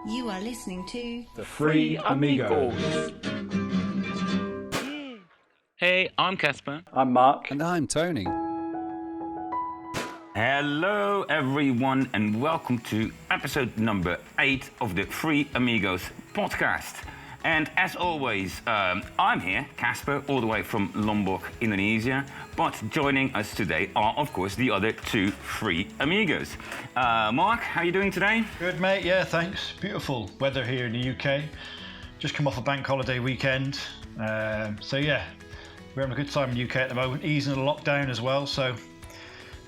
You are listening to The Free Amigos. Hey, I'm Casper. I'm Mark. And I'm Tony. Hello, everyone, and welcome to episode number 8 of the Free Amigos podcast. And as always, I'm here, Casper, all the way from Lombok, Indonesia. But joining us today are, of course, the other two Free Amigos. Mark, how are you doing today? Good, mate. Yeah, thanks. Beautiful weather here in the UK. Just come off a bank holiday weekend. So, yeah, we're having a good time in the UK at the moment. Easing the lockdown as well, so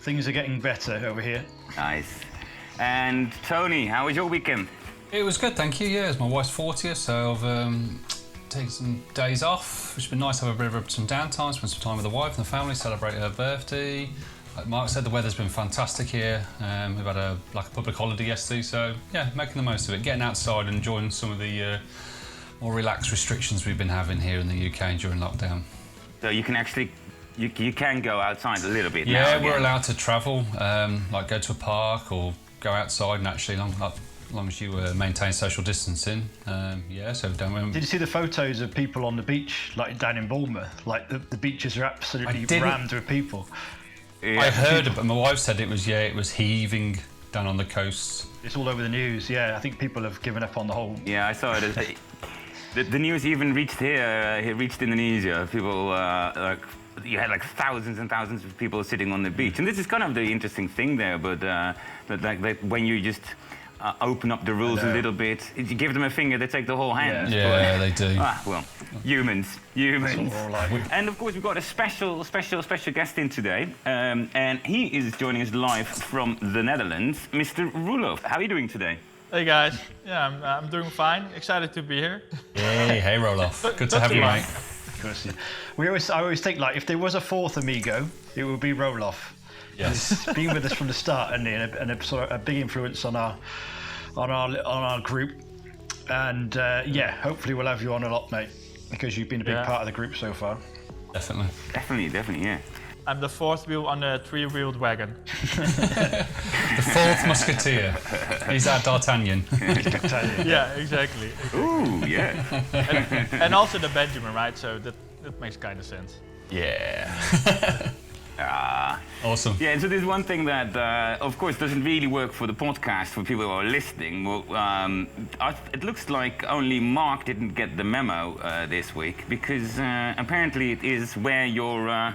things are getting better over here. Nice. And Tony, how was your weekend? It was good, thank you. Yeah, it's my wife's 40th, so I've taken some days off, which has been nice to have a bit of some downtime, spend some time with the wife and the family, celebrate her birthday. Like Mark said, the weather's been fantastic here. We've had a public holiday yesterday, so yeah, making the most of it, getting outside and enjoying some of the more relaxed restrictions we've been having here in the UK during lockdown. So you can actually, you can go outside a little bit now. Yeah, we're allowed to travel, like go to a park or go outside and actually as long as you maintain social distancing, so don't remember. Did you see the photos of people on the beach, like down in Bournemouth? Like the beaches are absolutely rammed with people. Yeah. I heard, but my wife said it was heaving down on the coast. It's all over the news. Yeah, I think people have given up on the whole. Yeah, I saw it. The news even reached here. It reached Indonesia. People you had like thousands and thousands of people sitting on the beach, and this is kind of the interesting thing there. But when you just open up the rules a little bit, you give them a finger, they take the whole hand. Yeah, they do. Well, humans. Like. And of course, we've got a special guest in today, and he is joining us live from the Netherlands, Mr. Roelof. How are you doing today? Hey guys, yeah, I'm doing fine. Excited to be here. Hey Roelof. Good to have you, mate. Of course, yeah. I always think, like, if there was a fourth amigo, it would be Roelof. Yes. He's been with us from the start, and a big influence on our group. And hopefully we'll have you on a lot, mate, because you've been a big part of the group so far. Definitely, yeah. I'm the fourth wheel on a three-wheeled wagon. The fourth musketeer. He's our D'Artagnan. Yeah, exactly. Ooh, yeah. and also the Benjamin, right? So that makes kind of sense. Yeah. Ah. Awesome. Yeah, so there's one thing that, of course, doesn't really work for the podcast for people who are listening. Well, it looks like only Mark didn't get the memo this week, because apparently it is wear your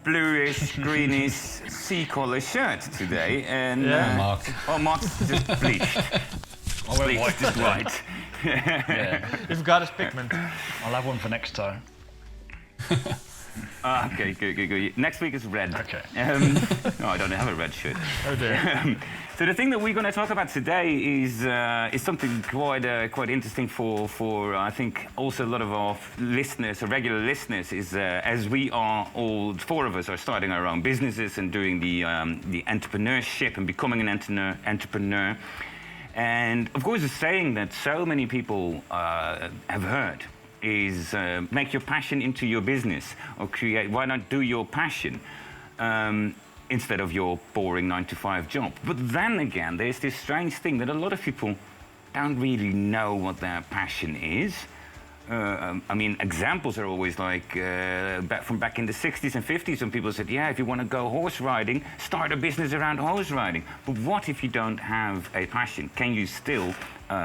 bluish, greenish sea collar shirt today. And Mark. Mark's just bleached. Bleached is white. You've got his pigment. I'll have one for next time. Okay, good. Next week is red. Okay. No, I don't have a red shirt. Oh dear. So the thing that we're going to talk about today is something quite interesting for I think also a lot of our listeners, or regular listeners, is as we are all four of us are starting our own businesses and doing the entrepreneurship and becoming an entrepreneur. And of course, the saying that so many people have heard is make your passion into your business, or why not do your passion instead of your boring 9-to-5 job. But then again, there's this strange thing that a lot of people don't really know what their passion is. I mean, examples are always like from back in the 60s and 50s, when people said, yeah, if you want to go horse riding, start a business around horse riding. But what if you don't have a passion? Can you still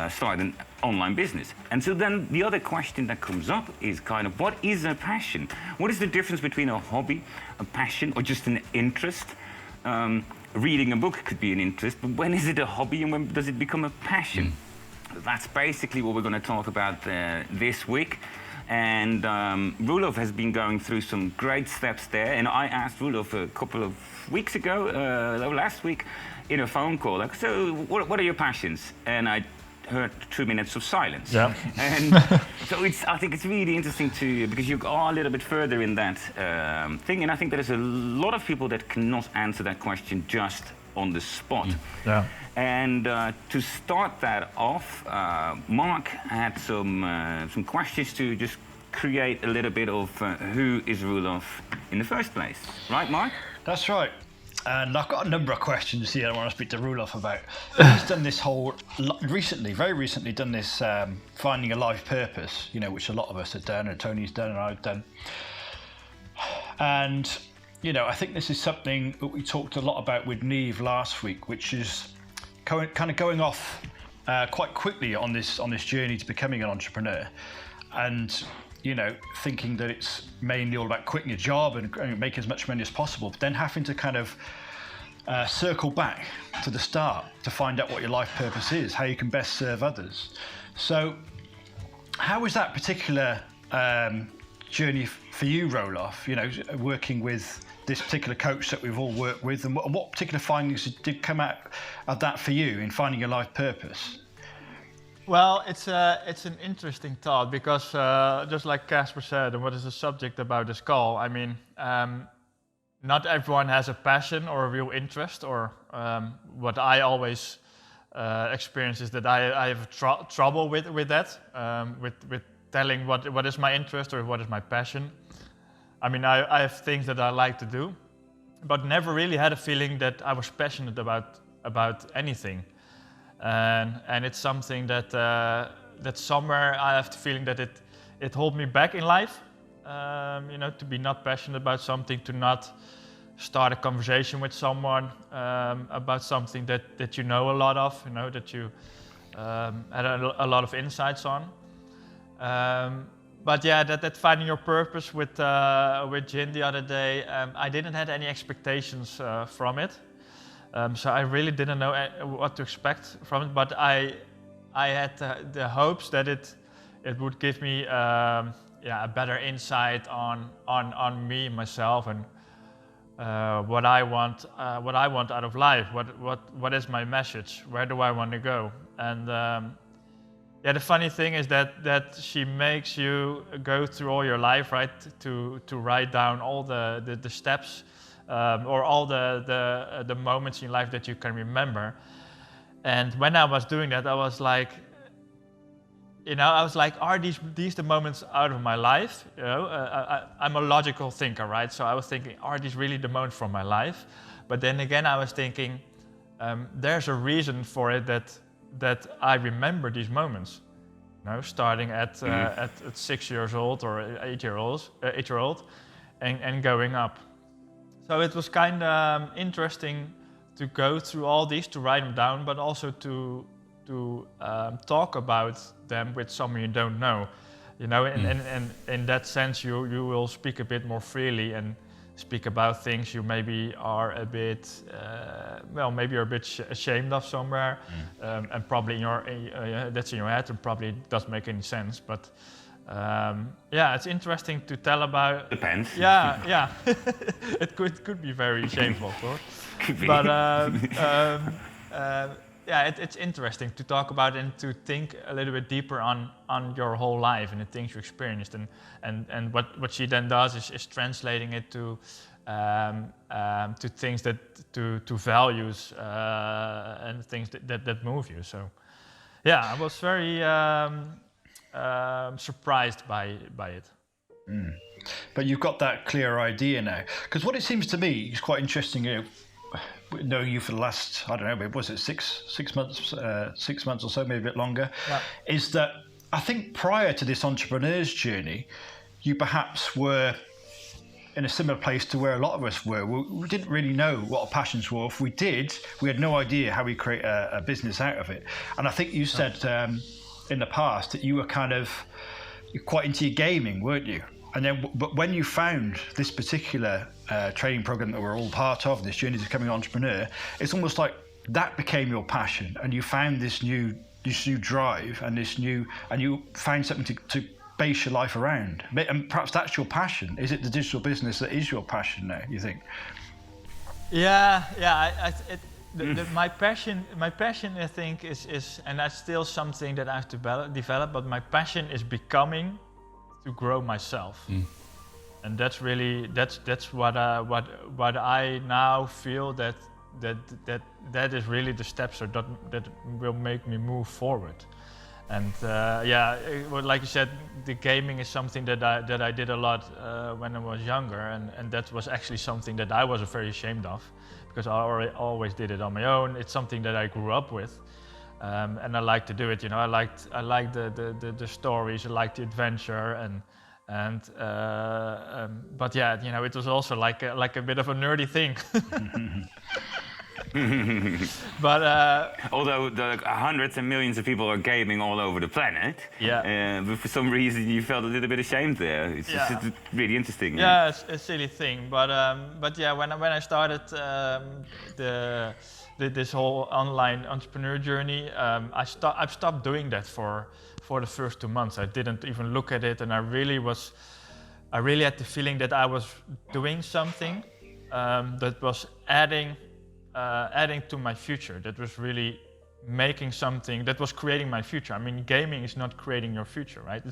start an online business? And so then the other question that comes up is kind of, what is a passion? What is the difference between a hobby, a passion, or just an interest? Reading a book could be an interest, but when is it a hobby and when does it become a passion? That's basically what we're going to talk about this week. And Roelof has been going through some great steps there. And I asked Roelof a couple of weeks ago, last week, in a phone call, like, so what are your passions? And I heard 2 minutes of silence. Yeah. And so I think it's really interesting because you are a little bit further in that thing. And I think there's a lot of people that cannot answer that question just on the spot. Yeah. And to start that off, Mark had some questions to just create a little bit of who is Roelof in the first place. Right, Mark? That's right. And I've got a number of questions here I want to speak to Roelof about. He's done this very recently done this finding a life purpose, which a lot of us have done, and Tony's done, and I've done. And, I think this is something that we talked a lot about with Neve last week, which is kind of going off quite quickly on this journey to becoming an entrepreneur. And, thinking that it's mainly all about quitting your job and make as much money as possible, but then having to kind of circle back to the start to find out what your life purpose is, how you can best serve others. So how was that particular journey for you, Roelof, working with this particular coach that we've all worked with, and what particular findings did come out of that for you in finding your life purpose? Well, it's an interesting thought because just like Casper said, and what is the subject about this call? I mean, not everyone has a passion or a real interest, or what I always experience is that I have trouble with that, with telling what is my interest or what is my passion. I mean, I have things that I like to do, but never really had a feeling that I was passionate about anything. And it's something that somewhere I have the feeling that it holds me back in life, to be not passionate about something, to not start a conversation with someone about something that you know a lot of, that you had a lot of insights on. But yeah, that finding your purpose with Jin the other day, I didn't have any expectations from it. So I really didn't know what to expect from it, but I had the hopes that it would give me a better insight on me, myself, and what I want out of life. What is my message? Where do I want to go? And the funny thing is that she makes you go through all your life, right? To write down all the steps. Or all the moments in life that you can remember. And when I was doing that, I was like, are these the moments out of my life? I'm a logical thinker, right? So I was thinking, are these really the moments from my life? But then again, I was thinking, there's a reason for it that I remember these moments. Starting at 6 years old or 8 year old, and going up. So it was kind of interesting to go through all these, to write them down, but also to talk about them with someone you don't know. And in that sense, you will speak a bit more freely and speak about things you maybe are a bit, maybe you're a bit ashamed of somewhere, and probably that's in your head and probably doesn't make any sense, but. It's interesting to tell about. Depends. Yeah. It could be very shameful, of course. Could be. But it's interesting to talk about and to think a little bit deeper on your whole life and the things you experienced, and what she then does is translating it to things to values and things that move you. So, I was very. Surprised by it. But you've got that clear idea now, because what it seems to me is quite interesting. Knowing you for the last, I don't know, was it six months or so, maybe a bit longer, is that I think prior to this entrepreneur's journey, you perhaps were in a similar place to where a lot of us were. We didn't really know what our passions were. If we did, we had no idea how we create a business out of it. And I think you said in the past that you were you're quite into your gaming, weren't you? And then, but when you found this particular training program that we're all part of, this journey to becoming an entrepreneur, it's almost like that became your passion, and you found this new drive and you found something to base your life around. And perhaps that's your passion. Is it the digital business that is your passion now, you think? My passion, I think, is, and that's still something that I've developed. But my passion is becoming to grow myself, and that's really that's what I now feel that is really the steps that will make me move forward. And like you said, the gaming is something that I did a lot when I was younger, and that was actually something that I was very ashamed of, because I always did it on my own. It's something that I grew up with, and I like to do it. I like the stories, I like the adventure, but yeah, it was also like a bit of a nerdy thing. But although the hundreds and millions of people are gaming all over the planet, but for some reason you felt a little bit ashamed there. It's just really interesting. Yeah, it's a silly thing, but yeah, when I started this whole online entrepreneur journey, I've stopped doing that for the first 2 months. I didn't even look at it, and I really had the feeling that I was doing something that was adding to my future, that was really making something that was creating my future. I mean, gaming is not creating your future, right?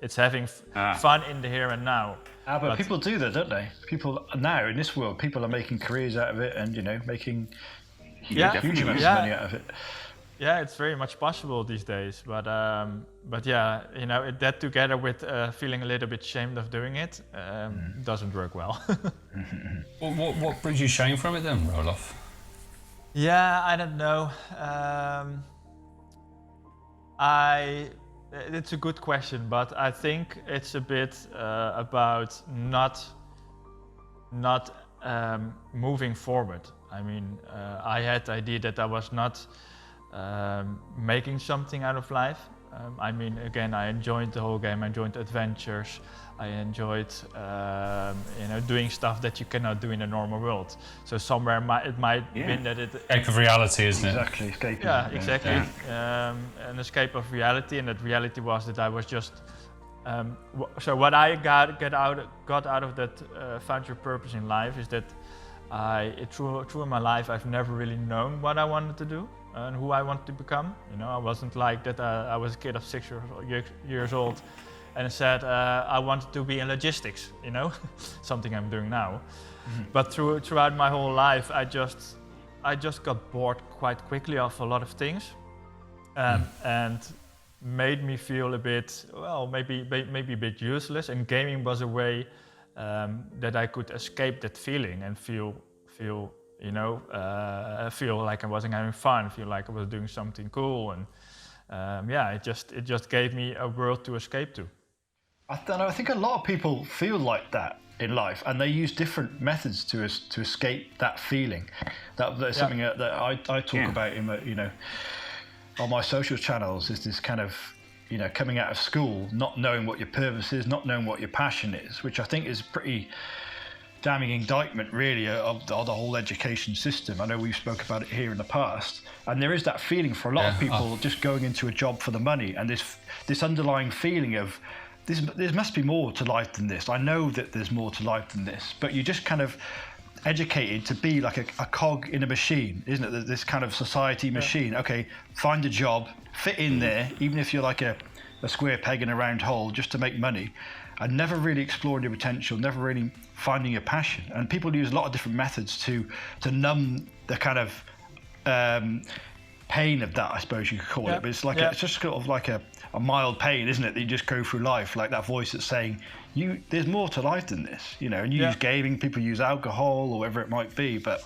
It's having fun in the here and now. But people do that, don't they? People now in this world, people are making careers out of it, and making huge amounts of money out of it. Yeah, it's very much possible these days, but yeah, that together with feeling a little bit ashamed of doing it doesn't work well. What brings you shame from it then, Roelof? Yeah, I don't know. It's a good question, but I think it's a bit about not moving forward. I mean, I had the idea that I was not making something out of life. I mean, again, I enjoyed the whole game. I enjoyed adventures. I enjoyed, doing stuff that you cannot do in a normal world. So somewhere it might mean that it... Escape of reality, isn't it? Exactly, escapism. Yeah, exactly. Yeah. An escape of reality, and that reality was that I was just... so what I got out of that found your purpose in life is that through my life, I've never really known what I wanted to do and who I wanted to become. I wasn't like that. I was a kid of 6 years old and said I wanted to be in logistics, something I'm doing now. Mm-hmm. But throughout my whole life, I just got bored quite quickly of a lot of things, and made me feel a bit, maybe a bit useless. And gaming was a way that I could escape that feeling and feel like I wasn't having fun, feel like I was doing something cool, and it just gave me a world to escape to. I don't know. I think a lot of people feel like that in life, and they use different methods to escape that feeling. That's something that I talk about in on my social channels. Is this kind of coming out of school, not knowing what your purpose is, not knowing what your passion is, which I think is pretty damning indictment, really, of the whole education system. I know we've spoke about it here in the past, and there is that feeling for a lot of people just going into a job for the money, and this underlying feeling of there must be more to life than this. I know that there's more to life than this, but you're just kind of educated to be like a cog in a machine, isn't it? This kind of society machine. Okay, find a job, fit in there, even if you're like a square peg in a round hole, just to make money, and never really exploring your potential, never really finding your passion. And people use a lot of different methods to numb the kind of pain of that, I suppose you could call it. But it's like it's just sort of like a mild pain, isn't it? That you just go through life, like that voice that's saying, there's more to life than this, and you use gaming, people use alcohol or whatever it might be, but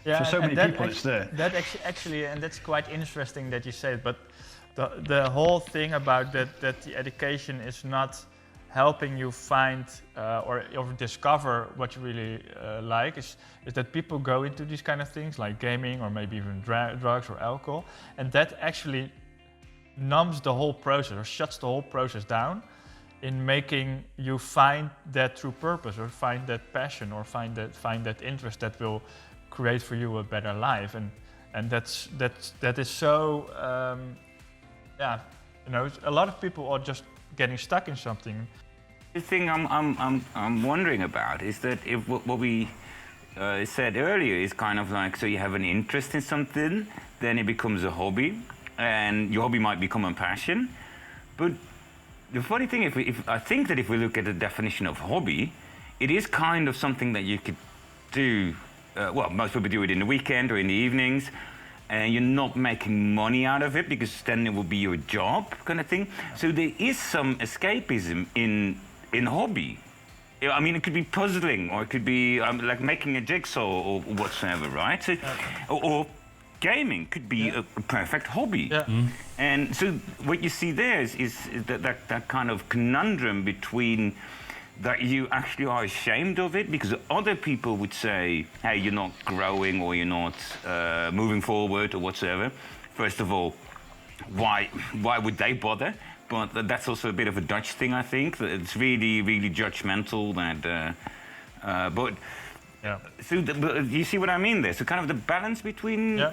for so many people it's there. That actually, and that's quite interesting that you say it, but the whole thing about that the education is not helping you find or discover what you really like, is that people go into these kind of things like gaming or maybe even drugs or alcohol, and that actually numbs the whole process or shuts the whole process down in making you find that true purpose or find that passion or find that interest that will create for you a better life. And that is so a lot of people are just getting stuck in something. The thing I'm wondering about is that if what we said earlier is kind of like, so you have an interest in something, then it becomes a hobby, and your hobby might become a passion. But the funny thing, I think that if we look at the definition of hobby, it is kind of something that you could do. Most people do it in the weekend or in the evenings, and you're not making money out of it because then it will be your job, kind of thing. So there is some escapism in hobby. I mean, it could be puzzling, or it could be like making a jigsaw or whatsoever, right? So, or gaming could be a perfect hobby. Yeah. And so what you see there is that kind of conundrum between that you actually are ashamed of it because other people would say, hey, you're not growing or you're not moving forward or whatsoever. First of all, why would they bother? But that's also a bit of a Dutch thing, I think. That it's really, really judgmental. But you see what I mean there? So kind of the balance between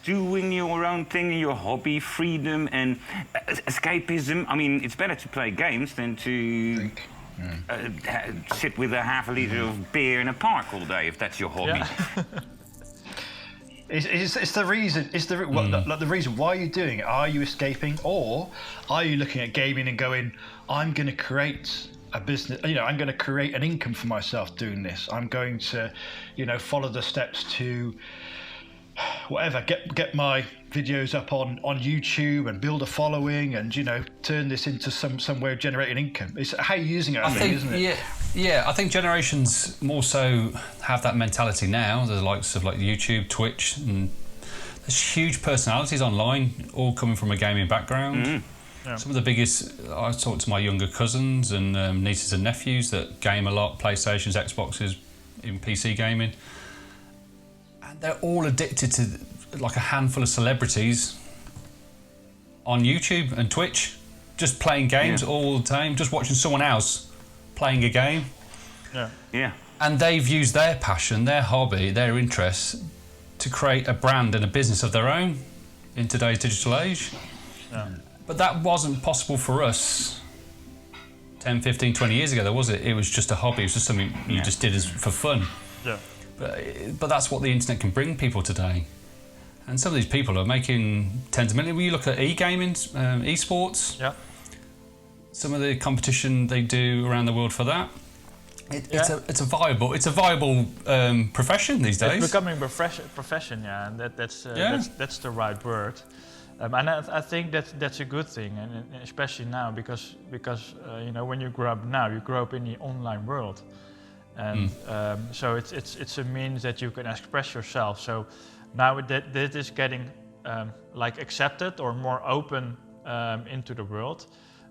doing your own thing, your hobby, freedom, and escapism. I mean, it's better to play games than to sit with a half a liter of beer in a park all day, if that's your hobby. Yeah. It's the reason. It's the the reason why you're doing it. Are you escaping, or are you looking at gaming and going, "I'm going to create a business. I'm going to create an income for myself doing this. I'm going to, follow the steps to whatever. Get my videos up on YouTube and build a following, and turn this into some way of generating income." It's how you're using it, isn't it? Yeah, I think generations more so have that mentality now. The likes of like YouTube, Twitch, and there's huge personalities online, all coming from a gaming background. Yeah. Some of the biggest, I talk to my younger cousins and nieces and nephews that game a lot, PlayStations, Xboxes, even PC gaming. And they're all addicted to like a handful of celebrities on YouTube and Twitch, just playing games all the time, just watching someone else playing a game. Yeah. And they've used their passion, their hobby, their interests to create a brand and a business of their own in today's digital age. Yeah. But that wasn't possible for us 10, 15, 20 years ago, though, was it? It was just a hobby. It was just something you just did for fun. Yeah. But that's what the internet can bring people today. And some of these people are making tens of millions. When you look at e-gaming, esports, some of the competition they do around the world for that, it's a viable profession these days. It's becoming a profession, and that's the right word. And I think that's a good thing, and especially now because when you grow up now, you grow up in the online world, and so it's a means that you can express yourself. So now that is getting accepted or more open into the world,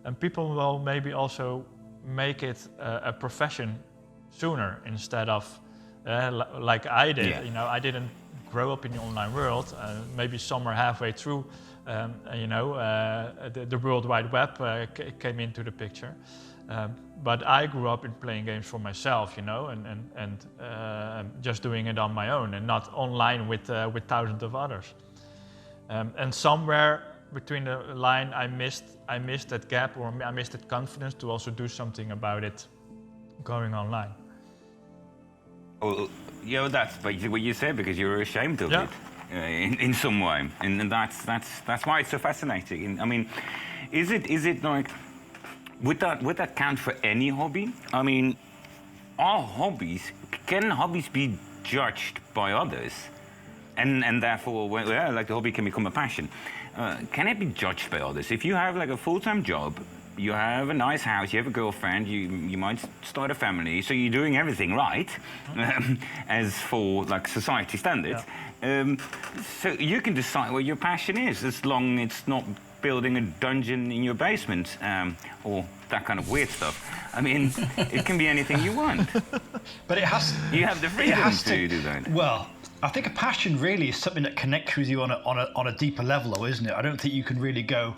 and people will maybe also make it a profession sooner instead of like I did. Yeah. I didn't grow up in the online world. Maybe somewhere halfway through, the World Wide Web came into the picture. But I grew up in playing games for myself, and just doing it on my own and not online with thousands of others. And somewhere between the line, I missed that gap, or I missed that confidence to also do something about it going online. Oh, that's what you said, because you're ashamed of it in some way, and that's why it's so fascinating. And I mean, is it like would that count for any hobby? I mean, can hobbies be judged by others, and therefore, like the hobby can become a passion? Can it be judged by others? If you have like a full-time job, you have a nice house, you have a girlfriend, you might start a family, so you're doing everything right, as for like society standards. So you can decide what your passion is, as long as it's not building a dungeon in your basement, or that kind of weird stuff. I mean, it can be anything you want. But you have the freedom to do that. Well, I think a passion really is something that connects with you on a deeper level, though, isn't it? I don't think you can really go,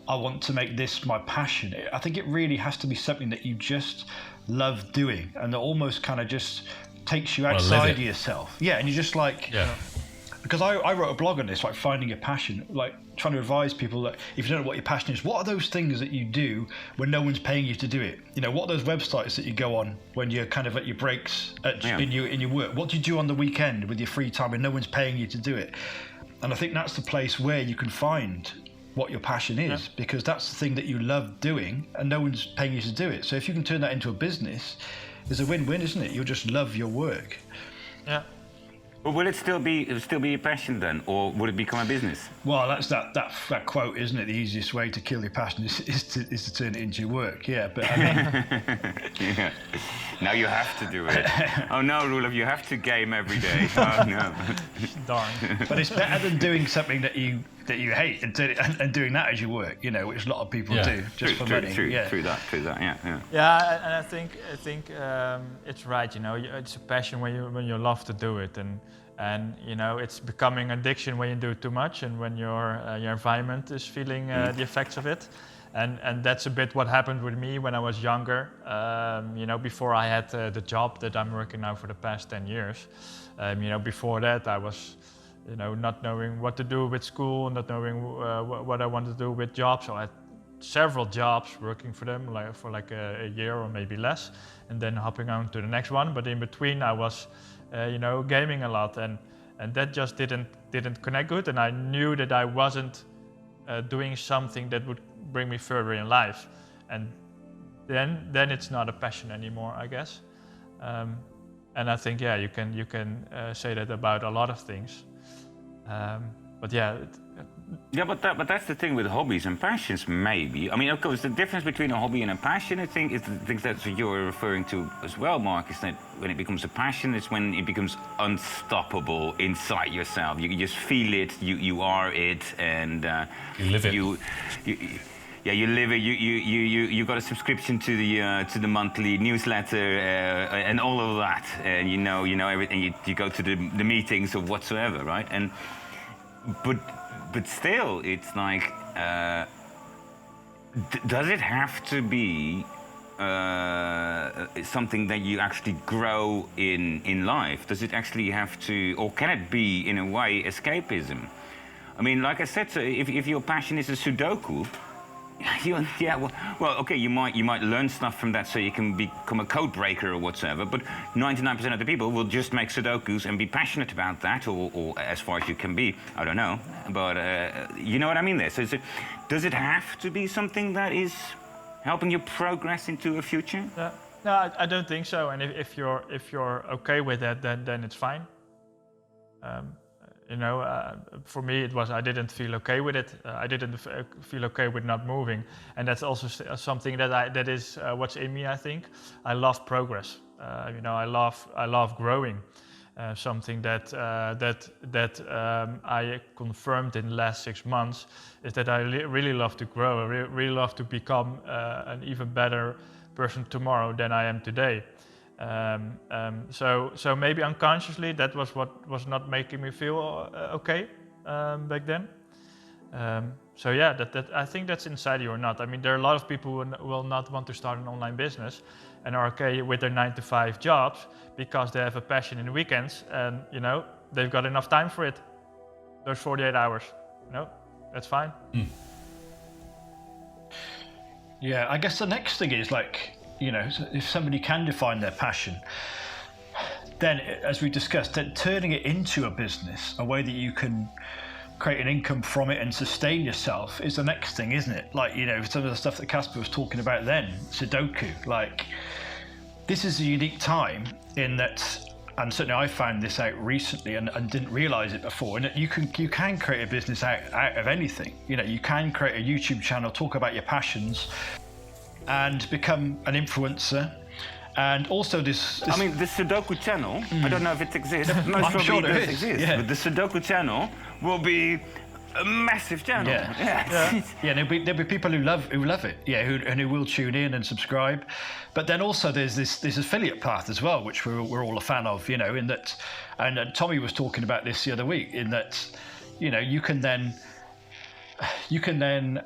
I want to make this my passion. I think it really has to be something that you just love doing, and that almost kind of just takes you outside of yourself. Yeah, and you're just like... Yeah. Because I wrote a blog on this, like finding your passion, like trying to advise people that if you don't know what your passion is, what are those things that you do when no one's paying you to do it? What are those websites that you go on when you're kind of at your breaks in your work? What do you do on the weekend with your free time when no one's paying you to do it? And I think that's the place where you can find what your passion is, because that's the thing that you love doing and no one's paying you to do it. So if you can turn that into a business, it's a win-win, isn't it? You'll just love your work. Yeah. But will it still be a passion then, or would it become a business? Well, that's that quote, isn't it? The easiest way to kill your passion is to turn it into your work. Yeah, but I mean, yeah. Now you have to do it. Oh no, Roelof, you have to game every day. Oh no. Darn. but it's better than doing something that you hate and doing that as your work. You know, which a lot of people do just for money. True that. Yeah. Yeah, and I think it's right. You know, it's a passion when you love to do it, and you know, it's becoming addiction when you do it too much, and when your environment is feeling the effects of it. And that's a bit what happened with me when I was younger. You know, before I had the job that I'm working now for the past 10 years. You know, before that I was, you know, not knowing what to do with school, not knowing what I wanted to do with jobs. So I had several jobs working for them, for a year or maybe less, and then hopping on to the next one. But in between I was, you know, gaming a lot, and that just didn't connect good. And I knew that I wasn't doing something that would bring me further in life, and then it's not a passion anymore, I guess. And I think you can say that about a lot of things. But yeah. But that's the thing with hobbies and passions, maybe. I mean, of course, the difference between a hobby and a passion, I think, is the things that you're referring to as well, Mark, is that when it becomes a passion, it's when it becomes unstoppable inside yourself. You just feel it, you are it, and you live it. You live it. You got a subscription to the monthly newsletter and all of that, and you know everything. You go to the meetings or whatsoever, right? And but still, it's like, does it have to be something that you actually grow in life? Does it actually have to, or can it be in a way escapism? I mean, like I said, so if your passion is a Sudoku, okay, you might learn stuff from that so you can become a code breaker or whatsoever, but 99% of the people will just make Sudokus and be passionate about that, or as far as you can be, I don't know, but you know what I mean there. So does it have to be something that is helping you progress into a future? No, I don't think so, and if you're okay with that, then it's fine. You know, for me it was, I didn't feel okay with it. I didn't feel okay with not moving, and that's also something that is what's in me. I think I love progress. You know, I love growing. Something that I confirmed in the last 6 months is that I really love to grow. I really love to become an even better person tomorrow than I am today. So maybe unconsciously that was what was not making me feel okay back then. So yeah, that I think that's inside you or not. I mean, there are a lot of people who will not want to start an online business and are okay with their 9-to-5 jobs because they have a passion in the weekends, and you know, they've got enough time for it. Those 48 hours, you know, that's fine. Yeah, I guess the next thing is, like, you know, if somebody can define their passion, then, as we discussed, then turning it into a business, a way that you can create an income from it and sustain yourself, is the next thing, isn't it? Like, you know, some of the stuff that Casper was talking about then, Sudoku, like, this is a unique time in that, and certainly I found this out recently and didn't realise it before, and that you can create a business out of anything. You know, you can create a YouTube channel, talk about your passions, and become an influencer. And also this I mean, the Sudoku channel, I don't know if it exists, most I'm probably sure it there does is, exist, yeah. but the Sudoku channel will be a massive channel. Yeah, there'll be people who love it, yeah, who will tune in and subscribe. But then also there's this affiliate path as well, which we're all a fan of, you know, in that, and Tommy was talking about this the other week, in that, you know, you can then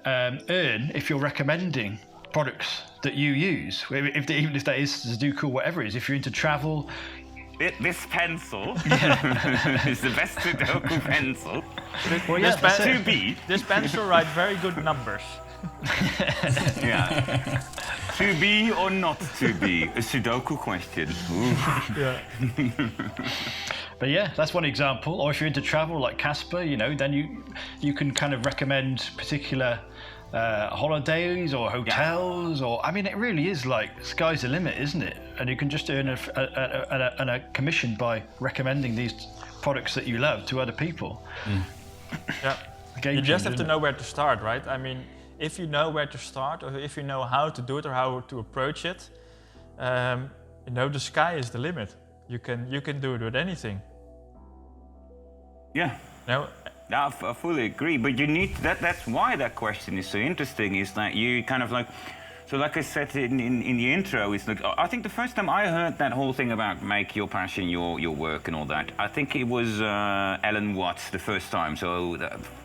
earn if you're recommending products that you use, even if that is Sudoku or whatever it is. If you're into travel, this pencil is the best Sudoku pencil. well, yeah, this pencil writes very good numbers. Yeah. To be or not to be, a Sudoku question. Yeah. But yeah, that's one example. Or if you're into travel like Casper, you know, then you can kind of recommend particular holidays or hotels, or I mean, it really is like sky's the limit, isn't it? And you can just earn a commission by recommending these products that you love to other people. Yeah. Game You just changer, have to isn't know where to start, right? I mean, if you know where to start, or if you know how to do it or how to approach it, the sky is the limit. You can do it with anything. Yeah. No. I fully agree, but you need that's why that question is so interesting, is that you kind of like, so like I said in the intro, is like, I think the first time I heard that whole thing about make your passion your work and all that, I think it was Alan Watts the first time, so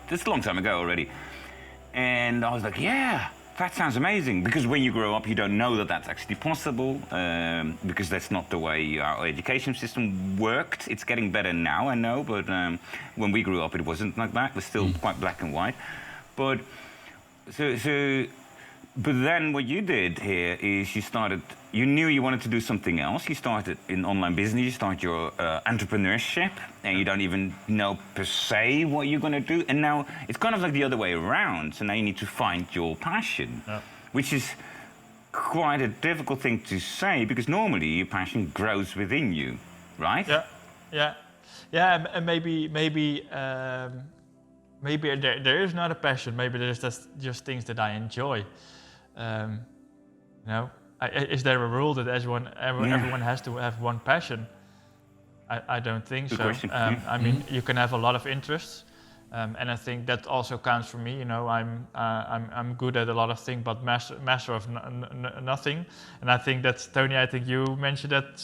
that's a long time ago already. And I was like, yeah, that sounds amazing, because when you grow up you don't know that that's actually possible, because that's not the way our education system worked. It's getting better now, I know, but when we grew up it wasn't like that. It was still quite black and white. But but then what you did here is you knew you wanted to do something else. You started in online business, you started your entrepreneurship, and you don't even know per se what you're going to do. And now it's kind of like the other way around. So now you need to find your passion, which is quite a difficult thing to say, because normally your passion grows within you, right? Yeah, and maybe there is not a passion. Maybe there's just things that I enjoy. Is there a rule that everyone has to have one passion? I don't think Good so. question. I mean, you can have a lot of interests, and I think that also counts for me. I'm good at a lot of things, but master of nothing. And I think that's Tony. I think you mentioned that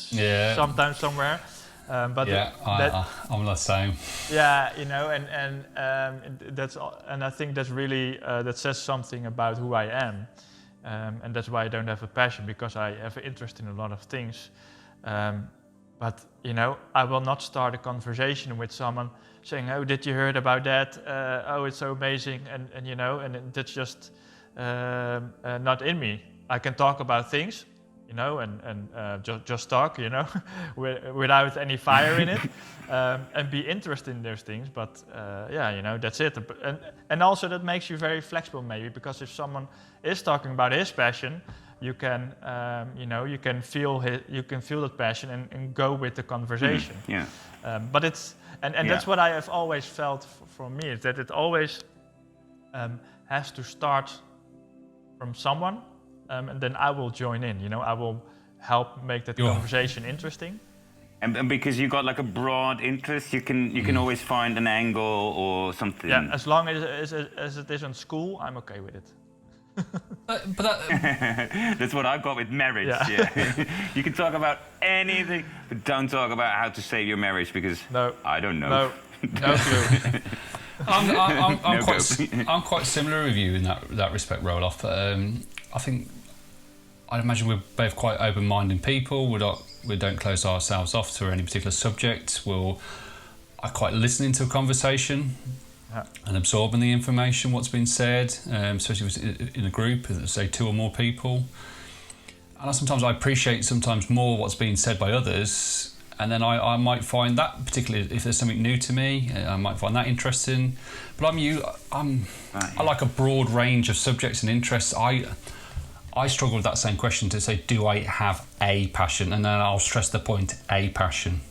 sometime somewhere. But I'm the same. Yeah, and I think that's really that says something about who I am. And that's why I don't have a passion, because I have an interest in a lot of things. But I will not start a conversation with someone saying, "Oh, did you heard about that? Oh, it's so amazing," and that's just not in me. I can talk about things, and just talk, without any fire in it, and be interested in those things. But that's it. And also that makes you very flexible, maybe, because if someone is talking about his passion, you can, you can feel that passion and go with the conversation. But that's what I have always felt from me, is that it always has to start from someone. And then I will join in, I will help make that conversation interesting. And because you got like a broad interest, you can always find an angle or something. Yeah, as long as it isn't school, I'm okay with it. That's what I've got with marriage. Yeah. You can talk about anything, but don't talk about how to save your marriage, because I don't know. No clue. I'm quite similar with you in that respect, Roelof. I'd imagine we're both quite open-minded people. We don't close ourselves off to any particular subject. I quite listening to a conversation and absorbing the information, what's been said, especially if it's in a group, say 2 or more people. And sometimes I appreciate more what's being said by others. And then I might find that, particularly if there's something new to me, I might find that interesting. But I like a broad range of subjects and interests. I struggle with that same question to say, do I have a passion? And then I'll stress the point, a passion.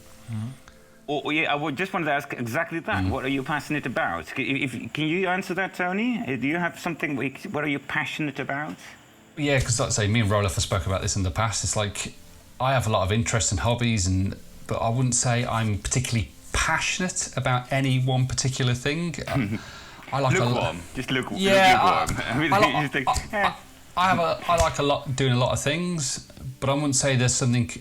I would just wanted to ask exactly that. What are you passionate about? Can you answer that, Tony? Do you have something? What are you passionate about? Yeah, because like I say, me and Roelof have spoken about this in the past. It's like I have a lot of interest in hobbies, but I wouldn't say I'm particularly passionate about any one particular thing. I like lukewarm. Just lukewarm. Yeah, I like doing a lot of things, but I wouldn't say there's something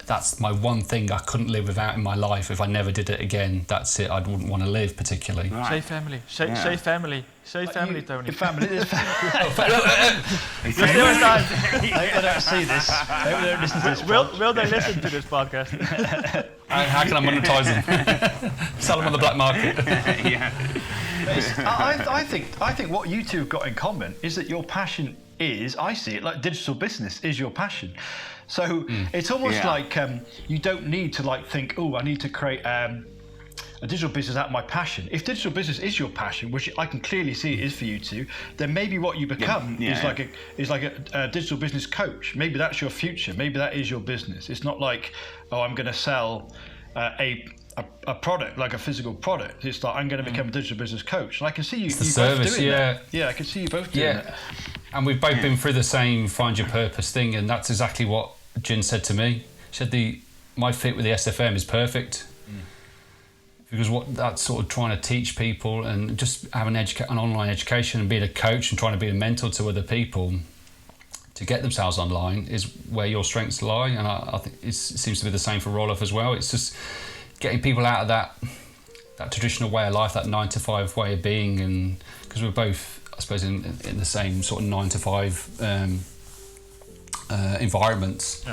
that's my one thing I couldn't live without in my life. If I never did it again, that's it. I wouldn't want to live particularly. Right. Say family. Say family. Say family, Tony. Your family. I don't see this. They don't listen to this. Will they listen to this podcast? How can I monetize them? Sell them on the black market. I think what you two have got in common is that your passion is, I see it like digital business is your passion. So it's almost like you don't need to think, oh, I need to create a digital business out of my passion. If digital business is your passion, which I can clearly see it is for you two, then maybe what you become is like a digital business coach. Maybe that's your future. Maybe that is your business. It's not like, oh, I'm going to sell a a product, like a physical product. It's like, I'm going to become a digital business coach. And I can see you, It's the you service, both doing yeah. that. Yeah, I can see you both doing it. And we've both been through the same find your purpose thing, and that's exactly what Jen said to me. She said my fit with the SFM is perfect. Because what that's sort of trying to teach people and just have an online education and being a coach and trying to be a mentor to other people to get themselves online is where your strengths lie. And I think it seems to be the same for Roelof as well. It's just getting people out of that traditional way of life, that 9-to-5 way of being, and because we're both, I suppose, in the same sort of 9-to-5 environments,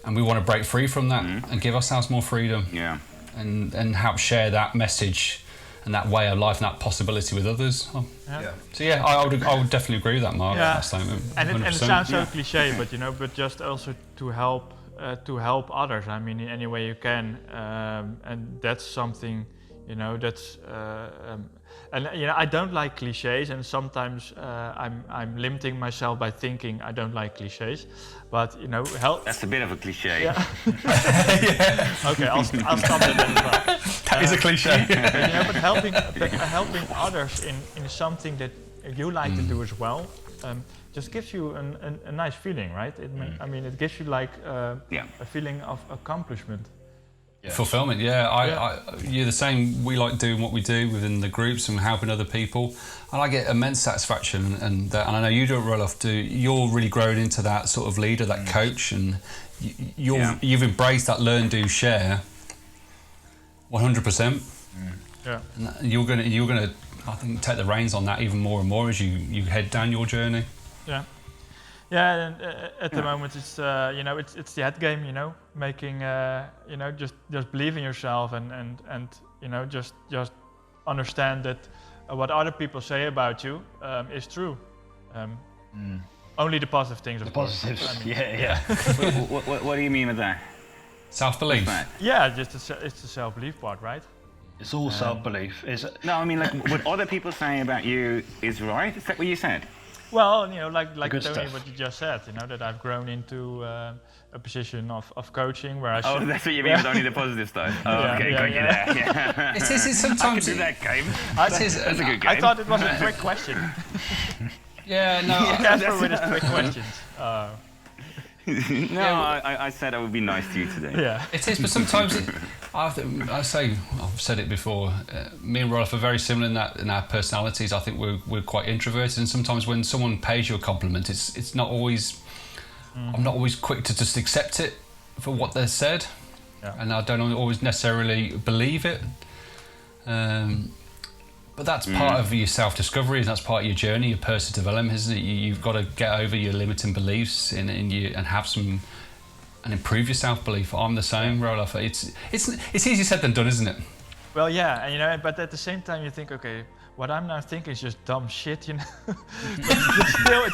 and we want to break free from that and give ourselves more freedom. Yeah. And help share that message and that way of life and that possibility with others. So I would definitely agree with that, Mark. That statement. And it sounds so cliche, but just also to help others. I mean, in any way you can, and that's something, that's. I don't like cliches, and sometimes I'm limiting myself by thinking I don't like cliches. But help. That's a bit of a cliche. Yeah. Okay, I'll stop it then. That is a cliche. But helping others in something that you like to do as well, just gives you a nice feeling, right? It gives you like a feeling of accomplishment. Fulfillment, you're the same. We like doing what we do within the groups and helping other people, and I get immense satisfaction. And I know you do, Roelof, you're really growing into that sort of leader, that coach, and you've embraced that learn, do, share 100%. Yeah, and you're gonna I think take the reins on that even more and more as you head down your journey. Yeah, and at the moment it's it's the head game, making just believe in yourself and just understand that what other people say about you is true. Only the positive things, of course. The positives, What do you mean with that? Self-belief. Yeah, just it's the self-belief part, right? It's all self-belief. Is it? No, I mean, like, what other people say about you is right. Is that what you said? Well, like Tony, stuff. what you just said, that I've grown into a position of coaching where I should. Oh, that's what you mean with only the positive stuff. Oh, okay, got you there. Yeah. It is sometimes. I can do that game. That's a good game. I thought it was a trick question. Casper with his trick questions. I said I would be nice to you today. Yeah. It is, but sometimes I've said it before. Me and Roelof are very similar in our personalities. I think we're quite introverted, and sometimes when someone pays you a compliment, it's not always. I'm not always quick to just accept it for what they've said, and I don't always necessarily believe it. But that's part of your self-discovery, and that's part of your journey, your personal development, isn't it? You've got to get over your limiting beliefs in you and have some and improve your self-belief. I'm the same, Roelof. It's easier said than done, isn't it? Well, yeah, but at the same time you think, okay, what I'm now thinking is just dumb shit, But still,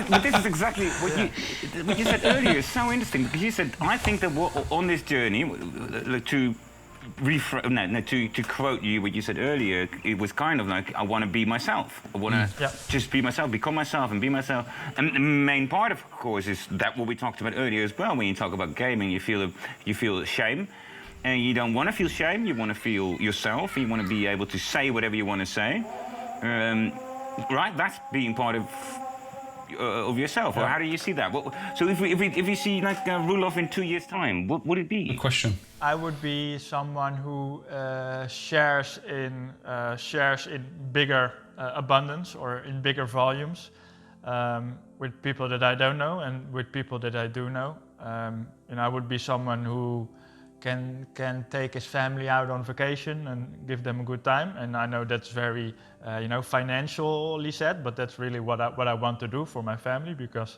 but this is exactly what you said earlier. It's so interesting because you said, I think that on this journey to quote you, what you said earlier, it was kind of like, I want to be myself. I want to just be myself, become myself and be myself. And the main part, of course, is that what we talked about earlier as well. When you talk about gaming, you feel shame. And you don't want to feel shame, you want to feel yourself, you want to be able to say whatever you want to say. Right? That's being part of yourself. Or how do you see that? So if you see like Roelof in 2 years' time, what would it be? Good question. I would be someone who shares in bigger abundance or in bigger volumes with people that I don't know and with people that I do know. I would be someone who can take his family out on vacation and give them a good time. And I know that's very, financially said, but that's really what I want to do for my family because,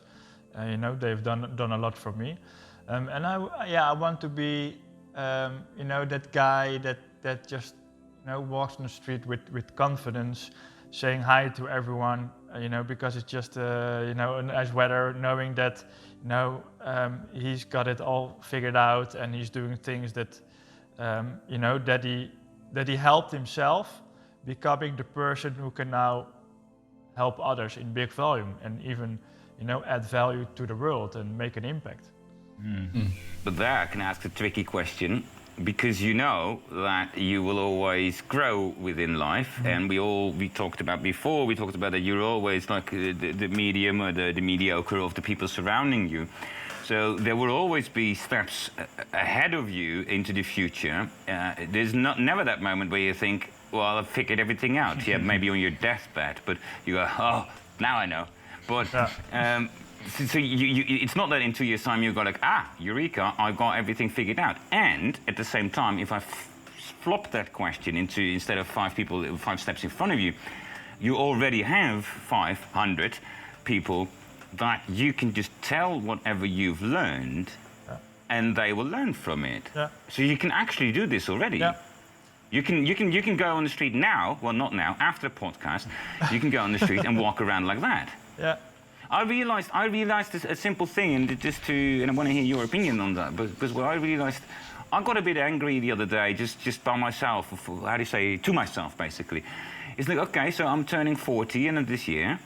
they've done a lot for me. And I want to be, that guy that just, walks on the street with confidence, saying hi to everyone, because it's just, a nice weather, knowing that, he's got it all figured out and he's doing things that, that he helped himself, becoming the person who can now help others in big volume and even, add value to the world and make an impact. But there I can ask a tricky question. because you know that you will always grow within life, and we talked about that you're always like the medium or the mediocre of the people surrounding you. So there will always be steps ahead of you into the future. There's never that moment where you think, well, I've figured everything out. Yeah, maybe on your deathbed, but you go, oh, now I know. But so it's not that in 2 years' time you go like, eureka, I've got everything figured out. And at the same time, if I flop that question into, instead of 5 steps in front of you, you already have 500 people that you can just tell whatever you've learned, and they will learn from it. Yeah. So you can actually do this already. Yeah. You can go on the street now, well, not now, after the podcast, you can go on the street and walk around like that. Yeah. I realized a simple thing, and I want to hear your opinion on that, because what I realized, I got a bit angry the other day, just by myself, to myself, basically. It's like, okay, so I'm turning 40 end of this year.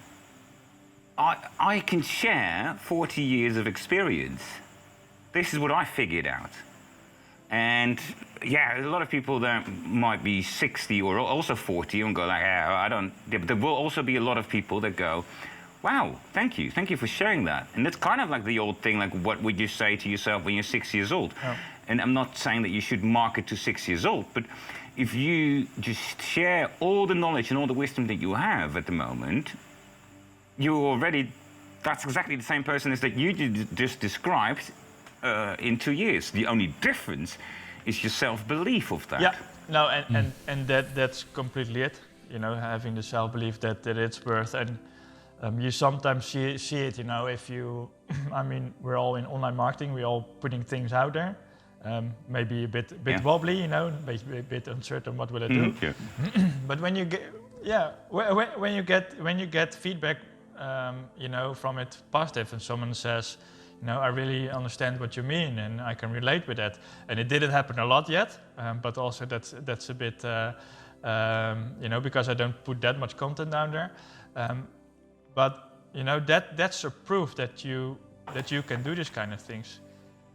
I can share 40 years of experience. This is what I figured out. And yeah, a lot of people that might be 60 or also 40 and go like, yeah, I don't. But there will also be a lot of people that go, wow, thank you for sharing that. And that's kind of like the old thing, like what would you say to yourself when you're 6 years old? Oh. And I'm not saying that you should market to 6 years old, but if you just share all the knowledge and all the wisdom that you have at the moment, that's exactly the same person as that you just described in 2 years. The only difference is your self-belief of that. Yeah, no, and that's completely it. You know, having the self-belief that it's worth, and you sometimes see it, you know, if you, I mean, we're all in online marketing, we're all putting things out there, maybe a bit wobbly, you know, maybe a bit uncertain, what will I do? Yeah. But when you get feedback, you know, from it positive, and someone says, you know, I really understand what you mean, and I can relate with that. And it didn't happen a lot yet, but also that's a bit, you know, because I don't put that much content down there. But you know, that's a proof that you can do this kind of things.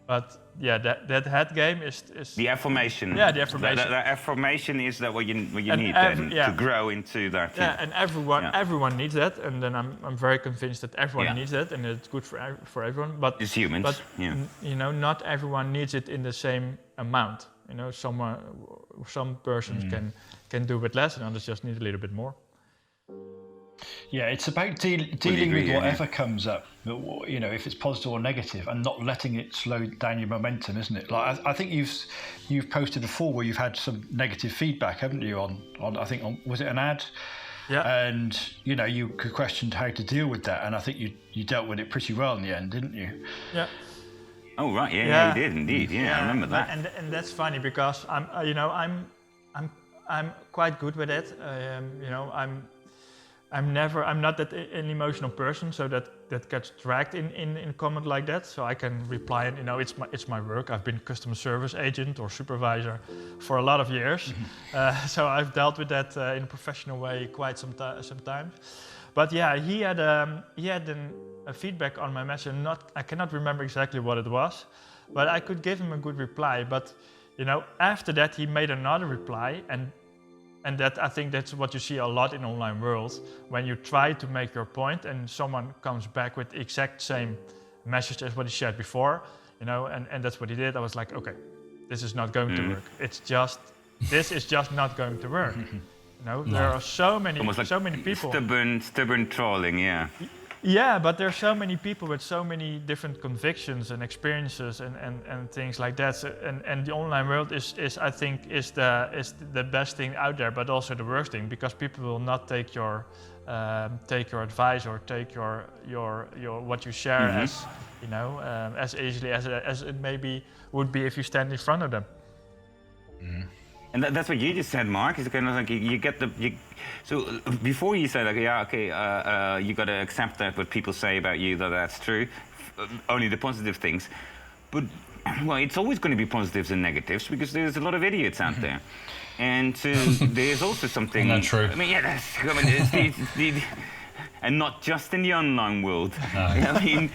But yeah, that head game is the affirmation. Yeah, the affirmation. The affirmation is that what you need to grow into that. Yeah, and everyone needs that, and then I'm very convinced that everyone needs that, and it's good for everyone. But it's humans. But you know, not everyone needs it in the same amount. You know, some persons can do with less, and others just need a little bit more. Yeah, it's about dealing with whatever comes up, you know, if it's positive or negative, and not letting it slow down your momentum, isn't it? Like I think you've posted before where you've had some negative feedback, haven't you? On I think was it an ad? Yeah. And you know, you questioned how to deal with that, and I think you dealt with it pretty well in the end, didn't you? Yeah. Oh right, yeah, you did indeed. Yeah, I remember that. And that's funny because I'm quite good with it. You know, I'm not that an emotional person, so that gets dragged in a comment like that. So I can reply, and you know, it's my work. I've been customer service agent or supervisor for a lot of years, so I've dealt with that in a professional way quite sometimes. But yeah, he had a feedback on my message. I cannot remember exactly what it was, but I could give him a good reply. But you know, after that, he made another reply, and that, I think that's what you see a lot in online world, when you try to make your point and someone comes back with the exact same message as what he shared before, you know, and that's what he did. I was like, okay, this is not going to work. This is just not going to work. You know, there are so many people. Stubborn trolling, yeah. Yeah, but there are so many people with so many different convictions and experiences and things like that. So, and the online world is I think the best thing out there, but also the worst thing, because people will not take your advice or take your what you share as, you know, as easily as it maybe would be if you stand in front of them. And that's what you just said, Mark. It's kind of like so before you say like, yeah, okay, you got to accept that what people say about you, that's true, only the positive things. But well, it's always going to be positives and negatives because there's a lot of idiots out there, and there's also something. Not true. I mean, yeah, and not just in the online world. No. I mean,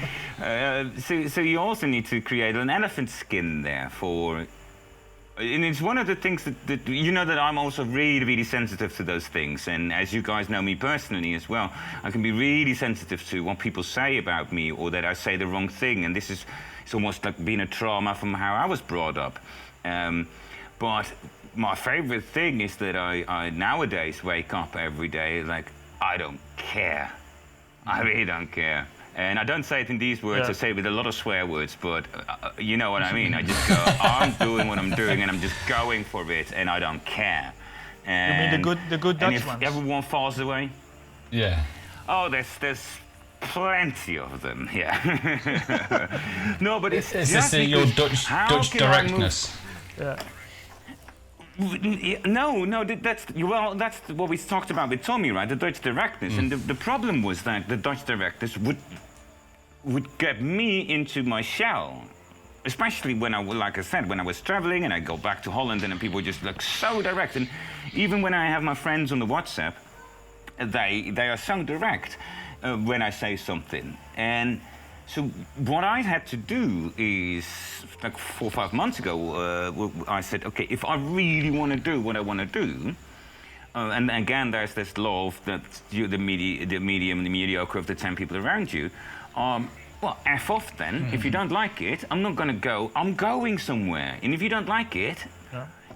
so you also need to create an elephant skin there for And it's one of the things that you know that I'm also really, really sensitive to those things. And as you guys know me personally as well, I can be really sensitive to what people say about me or that I say the wrong thing. And it's almost like being a trauma from how I was brought up. But my favorite thing is that I nowadays wake up every day like, I don't care. I really don't care. And I don't say it in these words, I say it with a lot of swear words, but you know what I mean. I just go, I'm doing what I'm doing and I'm just going for it and I don't care. And, you mean the good Dutch and if ones? everyone falls away? Yeah. Oh, there's plenty of them, yeah. No, but it's Is just this your because Dutch directness? Yeah. No, that's what we talked about with Tommy, right? The Dutch directness, and the problem was that the Dutch directness would get me into my shell, especially when like I said, when I was traveling and I go back to Holland and then people were just like so direct, and even when I have my friends on the WhatsApp, they are so direct when I say something, and. So what I had to do is, like 4 or 5 months ago, I said, okay, if I really want to do what I want to do, and again, there's this law of that the mediocre of the 10 people around you, well, F off then. Mm-hmm. If you don't like it, I'm not going to go. I'm going somewhere. And if you don't like it,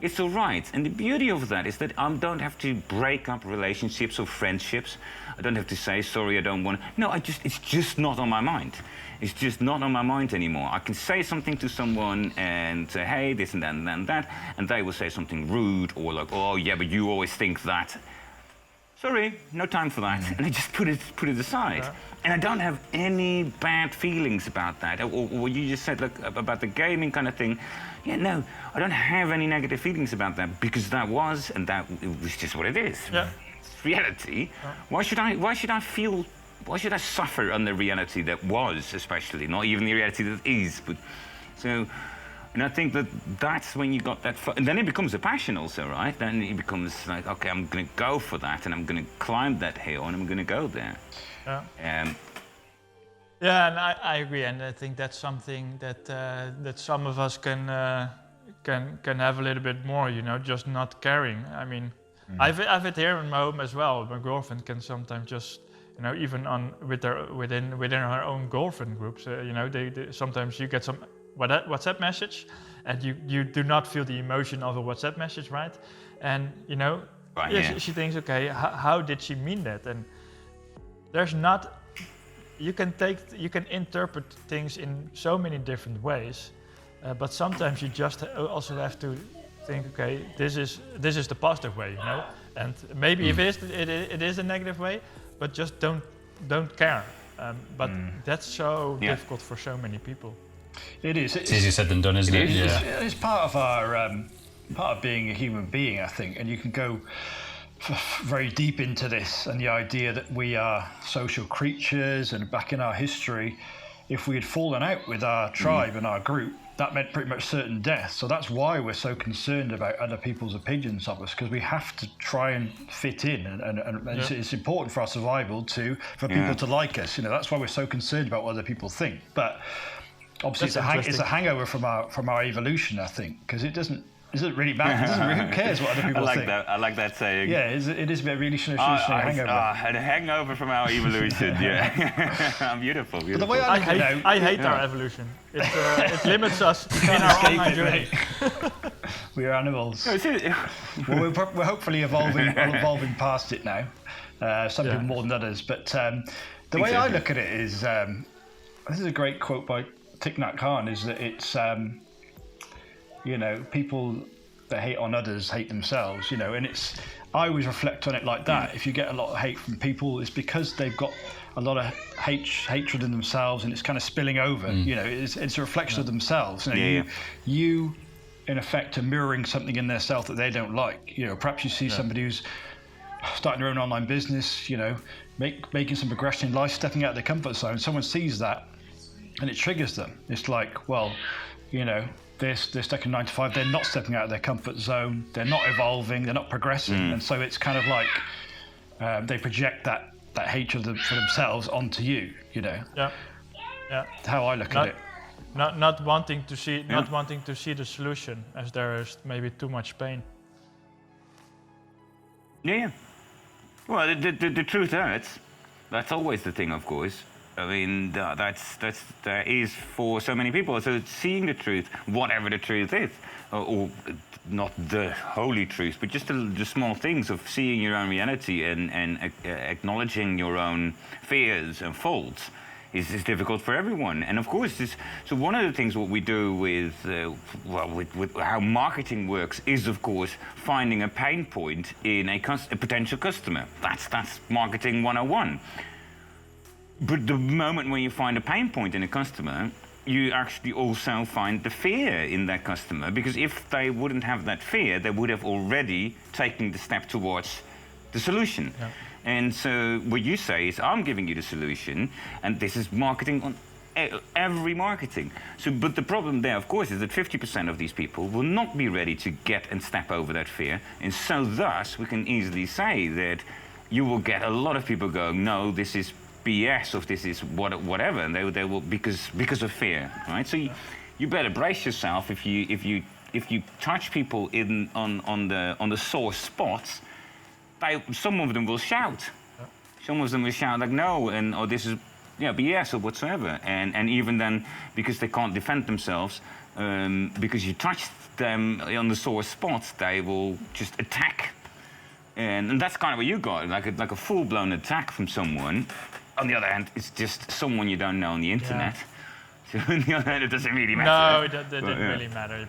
it's all right. And the beauty of that is that I don't have to break up relationships or friendships. I don't have to say, sorry, I don't want to. No, it's just not on my mind. It's just not on my mind anymore. I can say something to someone and say, hey, this and that and that, and they will say something rude or like, oh, yeah, but you always think that. Sorry, no time for that. And I just put it aside. Yeah. And I don't have any bad feelings about that. Or what you just said, like, about the gaming kind of thing. Yeah, no, I don't have any negative feelings about that because that was just what it is. Yeah. It's reality. Yeah. Why should I suffer under reality that was, especially, not even the reality that is? But so, and I think that's when you got that, and then it becomes a passion also, right? Then it becomes like, okay, I'm going to go for that, and I'm going to climb that hill, and I'm going to go there. Yeah. Yeah, and I agree, and I think that's something that some of us can have a little bit more, you know, just not caring. I mean, I've it here in my home as well. My girlfriend can sometimes just, you know, even within her own girlfriend groups, you know, they sometimes you get some WhatsApp message, and you do not feel the emotion of a WhatsApp message, right? And you know, she thinks, okay, how did she mean that? And there's not. You can interpret things in so many different ways, but sometimes you just also have to think, okay, this is the positive way, you know, and maybe if it is a negative way, but just don't care. But that's so difficult for so many people. It is. It's easier said than done, isn't it? Yeah. It's part of our part of being a human being, I think, and you can go very deep into this and the idea that we are social creatures, and back in our history, if we had fallen out with our tribe and our group, that meant pretty much certain death. So that's why we're so concerned about other people's opinions of us, because we have to try and fit in, and it's important for our survival for people to like us. You know, that's why we're so concerned about what other people think. But obviously, it's a hangover from our evolution, I think, because it doesn't really matter. Who cares what other people think? I like that saying. Yeah, it is a really hangover. A hangover from our evolution. Yeah, beautiful. But the way I hate our evolution. It limits us in our online journey. We are animals. Well, we're hopefully evolving past it now. Some people more than others. But the way I look at it is, this is a great quote by Thich Nhat Hanh, is that it's. You know, people that hate on others hate themselves, you know, and I always reflect on it like that. If you get a lot of hate from people, it's because they've got a lot of hatred in themselves, and it's kind of spilling over, you know, it's a reflection of themselves. You know, you in effect are mirroring something in their self that they don't like. You know, perhaps you see somebody who's starting their own online business, you know, making some progression in life, stepping out of their comfort zone. Someone sees that and it triggers them. It's like, well, you know, they're stuck in 9 to 5, they're not stepping out of their comfort zone, they're not evolving, they're not progressing, and so it's kind of like they project that hatred for themselves onto you, you know. Yeah. How I look at it. not wanting to see the solution, as there is maybe too much pain. Yeah. Well, the truth hurts. That's always the thing, of course. I mean, that is for so many people. So seeing the truth, whatever the truth is, or not the holy truth, but just the small things of seeing your own reality and acknowledging your own fears and faults is difficult for everyone. And of course, so one of the things what we do with how marketing works is, of course, finding a pain point in a potential customer. That's marketing 101. But the moment when you find a pain point in a customer, you actually also find the fear in that customer, because if they wouldn't have that fear, they would have already taken the step towards the solution. Yeah. And so what you say is, I'm giving you the solution, and this is marketing on every marketing. So, but the problem there, of course, is that 50% of these people will not be ready to get and step over that fear. And so thus, we can easily say that you will get a lot of people going, no, this is BS, or this is whatever, and they will because of fear, right? So you better brace yourself if you touch people on the sore spots. Some of them will shout. Some of them will shout like no, or this is BS or whatsoever, and even then, because they can't defend themselves, because you touched them on the sore spots, they will just attack, and that's kind of what you got, like a full-blown attack from someone. On the other hand, it's just someone you don't know on the internet. Yeah. So on the other hand, it doesn't really matter. No, it didn't really matter.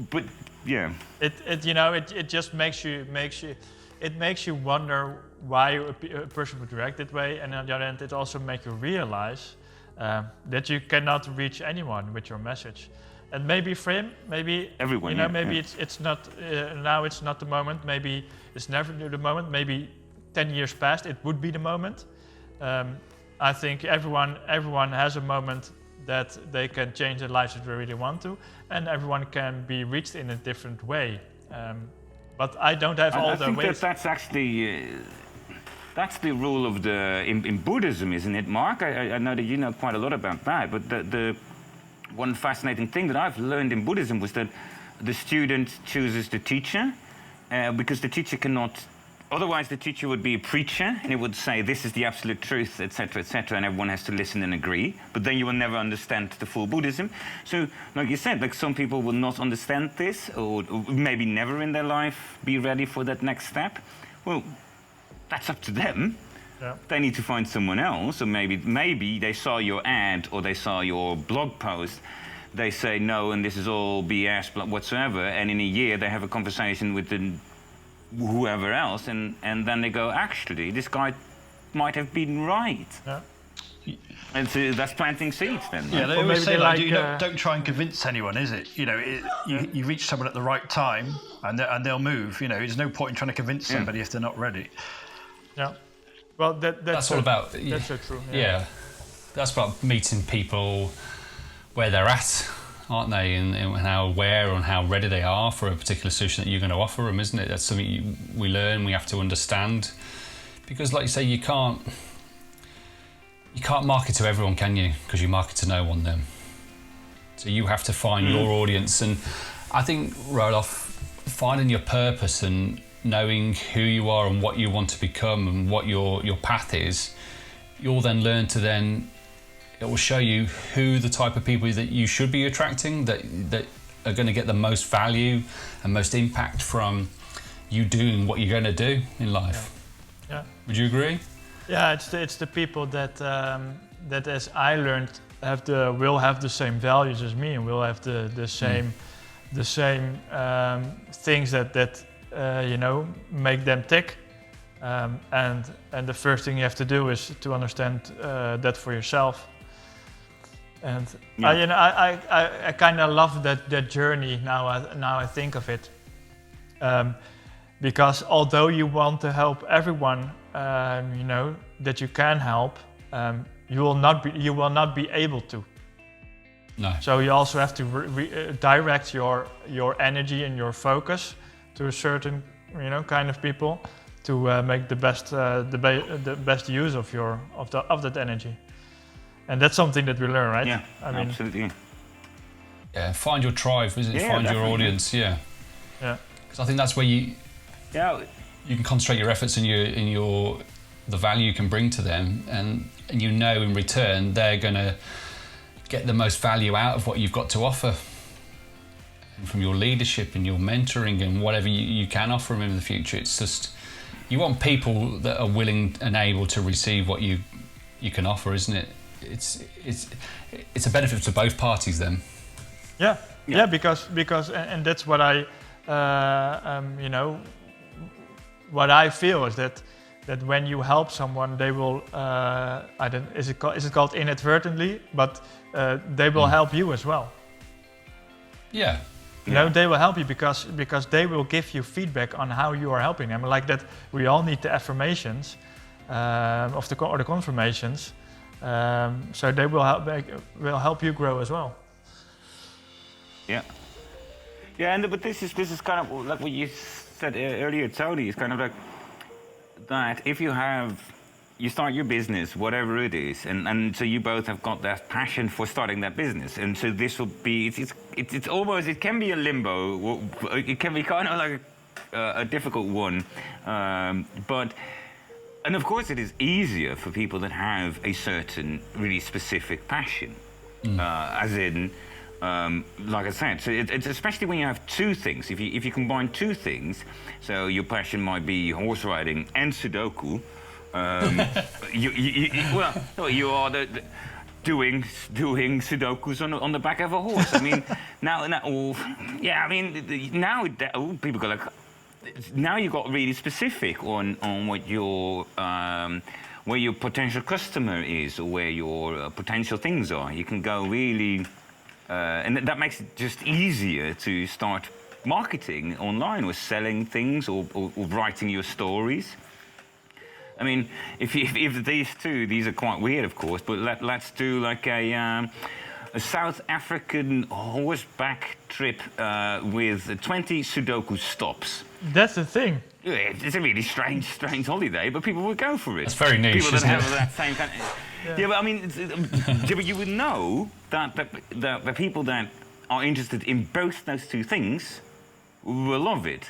But yeah. It just makes you wonder why a person would react that way, and on the other hand, it also makes you realize that you cannot reach anyone with your message. And maybe for him, maybe everyone, maybe it's not now. It's not the moment. Maybe it's never the moment. Maybe 10 years past, it would be the moment. I think everyone has a moment that they can change their lives if they really want to, and everyone can be reached in a different way. But I don't have all the ways. That's actually that's the rule of in Buddhism, isn't it, Mark? I know that you know quite a lot about that. But the one fascinating thing that I've learned in Buddhism was that the student chooses the teacher because the teacher cannot. Otherwise, the teacher would be a preacher, and he would say, this is the absolute truth, etc., and everyone has to listen and agree. But then you will never understand the full Buddhism. So, like you said, like some people will not understand this, or maybe never in their life be ready for that next step. Well, that's up to them. Yeah. They need to find someone else, or maybe they saw your ad, or they saw your blog post. They say, no, and this is all BS, whatsoever, and in a year they have a conversation with whoever else, and then they go, actually, this guy might have been right. Yeah. And so that's planting seeds then. Yeah, right? they always say, don't try and convince anyone, is it? You reach someone at the right time, and they'll move. There's no point in trying to convince somebody if they're not ready. Yeah. Well, that's all about. That's so true. Yeah, that's about meeting people where they're at, aren't they, and how aware and how ready they are for a particular solution that you're going to offer them, isn't it? That's something we learn, we have to understand, because, like you say, you can't market to everyone, can you? Because you market to no one then. So you have to find your audience, and I think, Roelof, finding your purpose and knowing who you are and what you want to become and what your path is, you'll then learn to it will show you who the type of people that you should be attracting, that are going to get the most value and most impact from you doing what you're going to do in life. Yeah. Would you agree? Yeah, it's the people that as I learned will have the same values as me, and will have the same things that make them tick. And the first thing you have to do is to understand that for yourself. And I kind of love that journey now. I think of it, because although you want to help everyone, that you can help, you will not be able to. No. So you also have to direct your energy and your focus to a certain kind of people to make the best use of that energy. And that's something that we learn, right? Yeah, I mean, absolutely. Yeah, find your tribe, isn't it? Yeah, Find your definitely. audience, yeah. Yeah. Because I think that's where you can concentrate your efforts and the value you can bring to them, and you know in return they're going to get the most value out of what you've got to offer. And from your leadership and your mentoring and whatever you can offer them in the future, it's just, you want people that are willing and able to receive what you can offer, isn't it? It's a benefit to both parties then. Yeah, because and that's what I what I feel is that when you help someone, they will is it called inadvertently, but they will help you as well. Yeah. You know, they will help you because they will give you feedback on how you are helping them. Like that, we all need the affirmations or the confirmations, so they will help you grow as well. Yeah. Yeah, but this is kind of like what you said earlier, Tony. It's kind of like that if you start your business, whatever it is, and so you both have got that passion for starting that business, and so this will be it's almost, it can be a limbo, it can be kind of like a difficult one, and of course it is easier for people that have a certain really specific passion, as in. Like I said, so it's especially when you have two things. If you combine two things, so your passion might be horse riding and Sudoku. You are doing Sudokus on the back of a horse. I mean, people go like, now you got really specific on what where your potential customer is, or where your potential things are. You can go really. And that makes it just easier to start marketing online, or selling things, or writing your stories. I mean, if these are quite weird, of course, but let's do like a South African horseback trip with 20 Sudoku stops. That's the thing. It's a really strange holiday, but people would go for it. It's very niche, people that isn't have it? that same kind of, yeah, but I mean, but you would know that the people that are interested in both those two things will love it,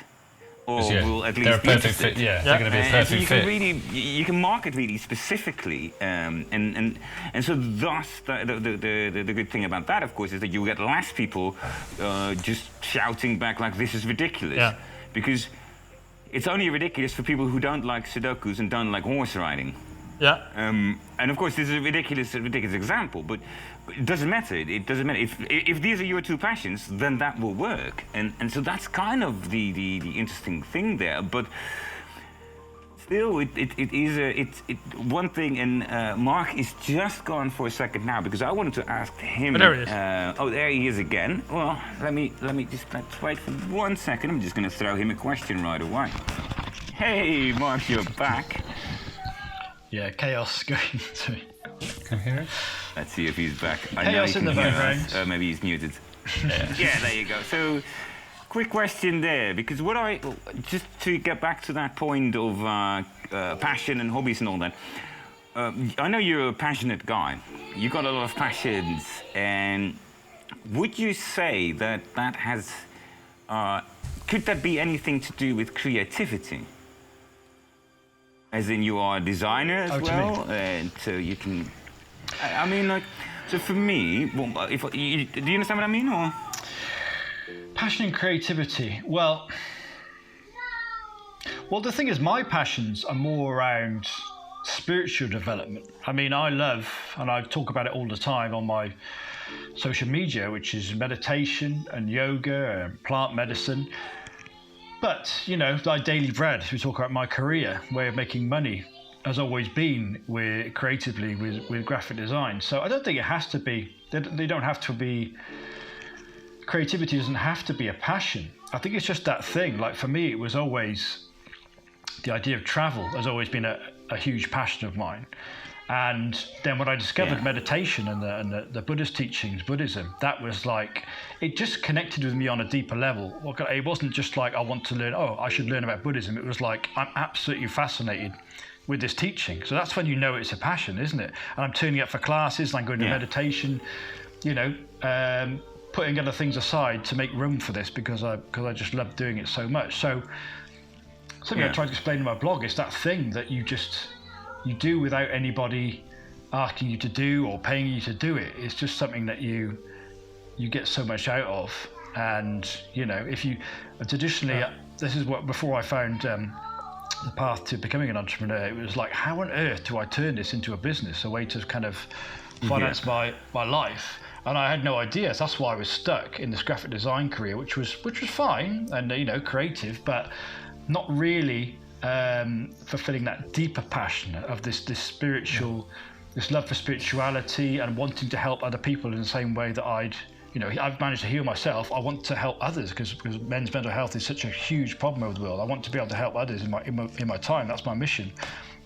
or will at least they're a be perfect interested. fit. Yeah, they're going to be a perfect so you fit. can really, you can market really specifically, and so thus the good thing about that, of course, is that you get less people just shouting back like, "This is ridiculous," because it's only ridiculous for people who don't like Sudokus and don't like horse riding. Yeah. And of course, this is a ridiculous example, but it doesn't matter. It doesn't matter if these are your two passions, then that will work. And so that's kind of the interesting thing there. But still, it is one thing. And Mark is just gone for a second now, because I wanted to ask him. But there he is. There he is again. Well, let's wait for 1 second. I'm just going to throw him a question right away. Hey, Mark, you're back. Yeah, chaos going to. Can you hear it? Let's see if he's back. I Chaos know in he the can hear background. us. Maybe he's muted. Yeah, there you go. So, quick question there, because just to get back to that point of passion and hobbies and all that, I know you're a passionate guy. You've got a lot of passions, and would you say that has, could that be anything to do with creativity? As in, you are a designer as well, and so you can. I mean, like, so for me, do you understand what I mean, or? Passion and creativity. Well, the thing is, my passions are more around spiritual development. I mean, I love, and I talk about it all the time on my social media, which is meditation and yoga and plant medicine. But, you know, like daily bread, we talk about my career, way of making money, has always been creatively with graphic design. So I don't think it has to be, they don't have to be, creativity doesn't have to be a passion. I think it's just that thing. Like for me, it was always, the idea of travel has always been a huge passion of mine. And then when I discovered meditation and the Buddhist teachings, Buddhism, that was like, it just connected with me on a deeper level. It wasn't just like, I want to learn, I should learn about Buddhism. It was like, I'm absolutely fascinated with this teaching. So that's when you know it's a passion, isn't it? And I'm turning up for classes, and I'm going to meditation, putting other things aside to make room for this because I just love doing it so much. So something I tried to explain in my blog is that thing that you do without anybody asking you to do or paying you to do it. It's just something that you get so much out of. And if you traditionally, this is what before I found the path to becoming an entrepreneur, it was like, how on earth do I turn this into a business, a way to kind of finance my life? And I had no idea. So that's why I was stuck in this graphic design career, which was fine and creative, but not really fulfilling that deeper passion of this spiritual, this love for spirituality and wanting to help other people in the same way that I've managed to heal myself. I want to help others because men's mental health is such a huge problem over the world. I want to be able to help others in my time. That's my mission.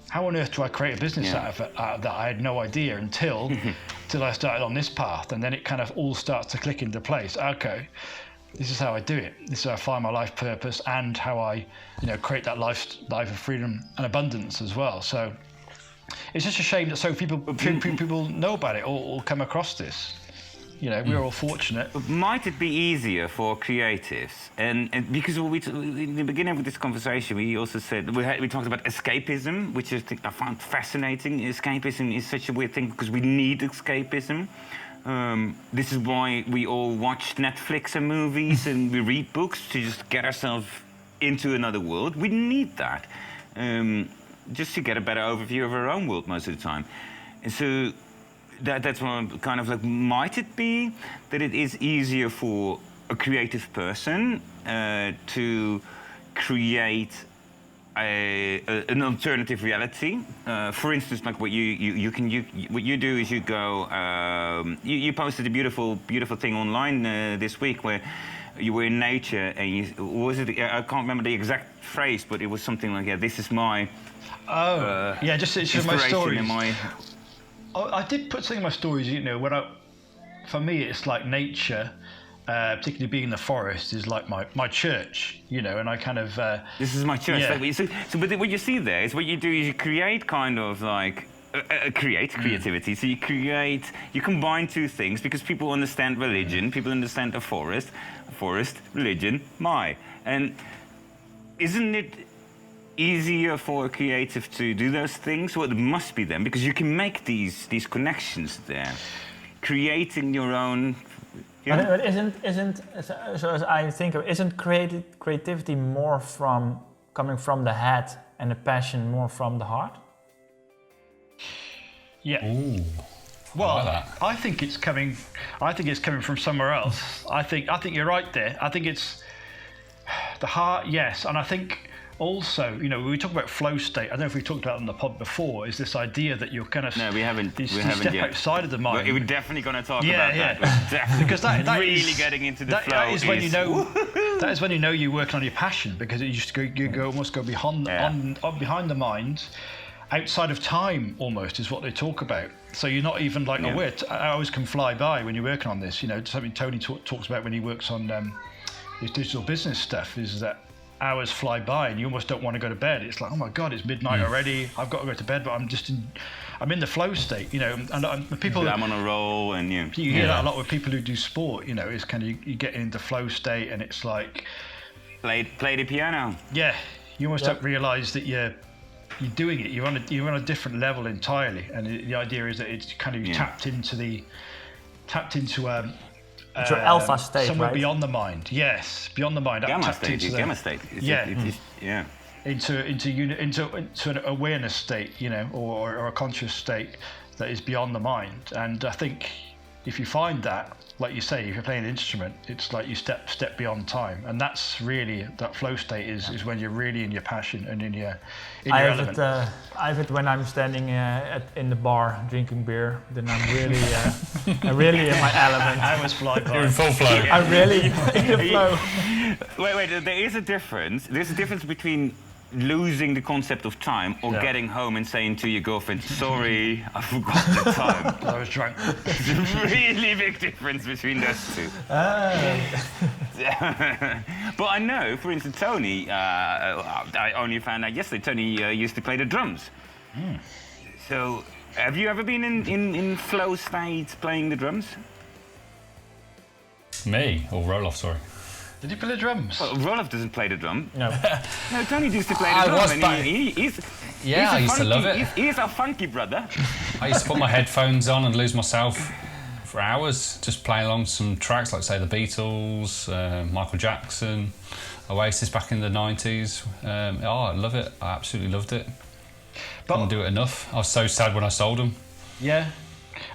How on earth do I create a business out of that? I had no idea until I started on this path, and then it kind of all starts to click into place. Okay, this is how I do it. This is how I find my life purpose and how I, create that life of freedom and abundance as well. So it's just a shame that so few people know about it or come across this. We're all fortunate. But might it be easier for creatives? And because in the beginning of this conversation, we also said, we talked about escapism, which I found fascinating. Escapism is such a weird thing because we need escapism. This is why we all watch Netflix and movies and we read books to just get ourselves into another world. We need that just to get a better overview of our own world most of the time. And so that's what I'm kind of like, might it be that it is easier for a creative person to create an alternative reality? For instance, like what you do is you go, you posted a beautiful thing online this week where you were in nature and I can't remember the exact phrase, but it was something like, this is my it's my story. I did put something in my stories, for me it's like nature, particularly being in the forest, is like my church, and I kind of... this is my church. But what you see there is what you do is you create kind of like, creativity. So you combine two things because people understand religion, people understand the forest, religion, and isn't it easier for a creative to do those things? Well, it must be then, because you can make these connections there, creating your own. But isn't so as I think of, isn't creativity more coming from the head and the passion more from the heart? Yeah. Ooh. Well, I think it's coming from somewhere else. I think you're right there. I think it's the heart, yes, and I think. Also, when we talk about flow state, I don't know if we talked about it on the pod before, is this idea that you're kind of... No, we haven't. You step yet. Outside of the mind. We're definitely going to talk about that. Because that really is, getting into the flow is when that is when you're working on your passion, because you almost go behind the mind, outside of time almost is what they talk about. So you're not even like aware. Hours can fly by when you're working on this. Something Tony talks about when he works on his digital business stuff is that hours fly by and you almost don't want to go to bed. It's like, oh my God, it's midnight already. I've got to go to bed, but I'm in the flow state, and people... I'm on a roll and you hear that a lot with people who do sport, it's kind of, you get into flow state and it's like... Play the piano. Yeah, you almost don't realise that you're doing it. You're on a different level entirely, and the idea is that it's kind of tapped into your alpha state, somewhere right? Beyond the mind. Yes, beyond the mind. Gamma state. Into an awareness state, or a conscious state that is beyond the mind. And I think if you find that, like you say, if you're playing an instrument, it's like you step beyond time, and that's really that flow state is when you're really in your passion and in your element. I have it when I'm standing in the bar drinking beer. Then I'm really in my element. I was fly by. You're in full flow. I'm really in the flow. Wait. There is a difference. There's a difference between losing the concept of time or getting home and saying to your girlfriend, sorry, I forgot the time. I was drunk. There's a really big difference between those two. But I know, for instance, Tony, I only found out yesterday, Tony used to play the drums. So, have you ever been in flow states playing the drums? Me or Roelof? Sorry. Did you play the drums? Well, Roelof doesn't play the drum. No. No, Tony used to play the I drum. was and back- he's I used to love it. He's a funky brother. I used to put my headphones on and lose myself for hours, just playing along some tracks like, say, the Beatles, Michael Jackson, Oasis back in the 90s. I love it. I absolutely loved it. Couldn't do it enough. I was so sad when I sold them. Yeah,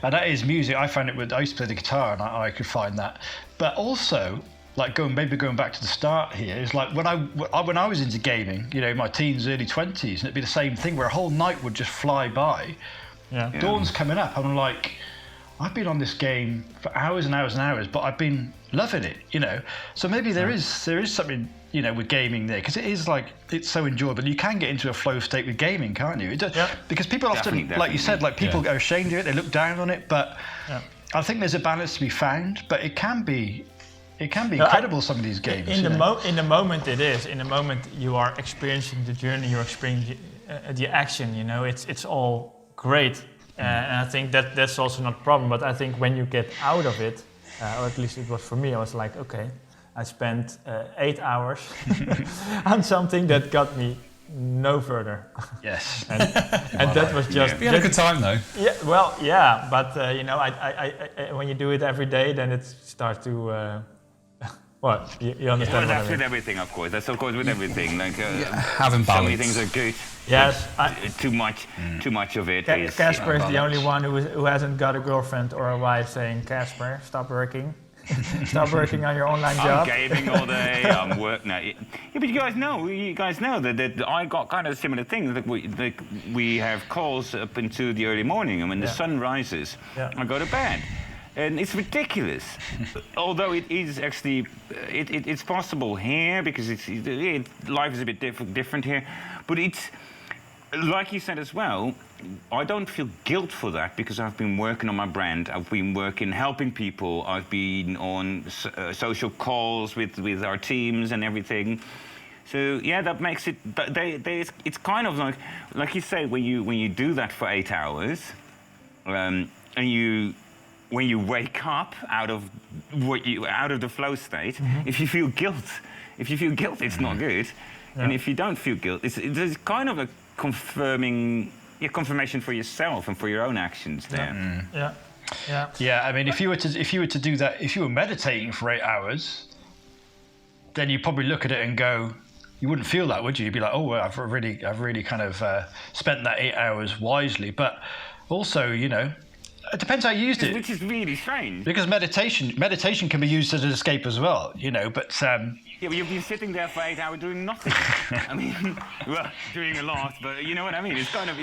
and that is music. I found it I used to play the guitar, and I could find that. But also, like going back to the start here, is like when I was into gaming, you know, my teens, early 20s, and it'd be the same thing where a whole night would just fly by. Yeah. Dawn's coming up, and I'm like, I've been on this game for hours and hours and hours, but I've been loving it, you know. So maybe there is something, you know, with gaming there, because it is like, it's so enjoyable. You can get into a flow state with gaming, can't you? It does, because people often, Definitely. like you said, like people are ashamed of it, they look down on it, but I think there's a balance to be found. But it can be incredible, some of these games. In the moment it is. In the moment you are experiencing the journey, you're experiencing the action, you know, it's all great. And I think that's also not a problem, but I think when you get out of it, or at least it was for me, I was like, okay, I spent 8 hours on something that got me no further. Yes. and that was just... We had a good time though. Yeah, well, yeah, but you know, I when you do it every day, then it starts to... What? You Well, understand what I that's mean? with everything, of course. That's of course with everything. Like Having so many balance. things are good. Yes. Too much of it is. Casper is the balance. only one who hasn't got a girlfriend or a wife saying, Casper, stop working. Stop working on your online I'm job. gaming all day. I'm working. Yeah, but you guys know that I got kind of similar things. Like we have calls up into the early morning, and when the sun rises, I go to bed. And it's ridiculous. Although it is actually, it's possible here because life is a bit different here. But it's, like you said as well, I don't feel guilt for that because I've been working on my brand. I've been working, helping people. I've been on social calls with our teams and everything. So yeah, that makes it. It's kind of like you say, when you do that for 8 hours, and when you wake up out of the flow state, if you feel guilt, it's not good. And if you don't feel guilt, it's kind of a confirmation for yourself and for your own actions there. Yeah. I mean, if you were to do that, if you were meditating for 8 hours, then you probably look at it and go, you wouldn't feel that, would you? You'd be like, oh, well, I've really kind of spent that 8 hours wisely. But also, you know, it depends how you used it. Which is really strange. Because meditation can be used as an escape as well, you know. But yeah, but you've been sitting there for 8 hours doing nothing. I mean, well, doing a lot, but you know what I mean. It's kind of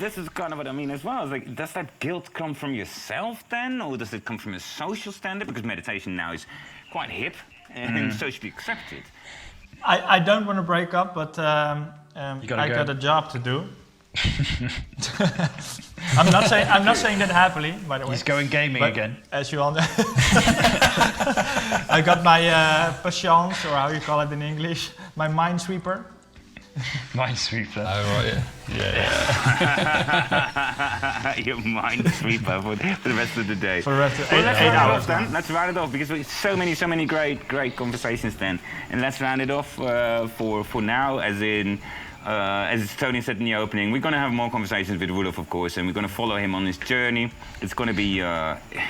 this is kind of what I mean as well. It's like, does that guilt come from yourself then, or does it come from a social standard? Because meditation now is quite hip and socially accepted. I don't want to break up, but I got a job to do. I'm not saying that happily, by the way. he's going gaming again. As you all know, I got my patience, or how you call it in English, my minesweeper. Minesweeper. Oh right, yeah. Your minesweeper for the rest of the day. For the rest of Let's 8 round it hours. off then. Let's round it off because we so many great conversations then. And let's round it off for now, as Tony said in the opening, we're going to have more conversations with Roelof, of course, and we're going to follow him on his journey. It's going to be,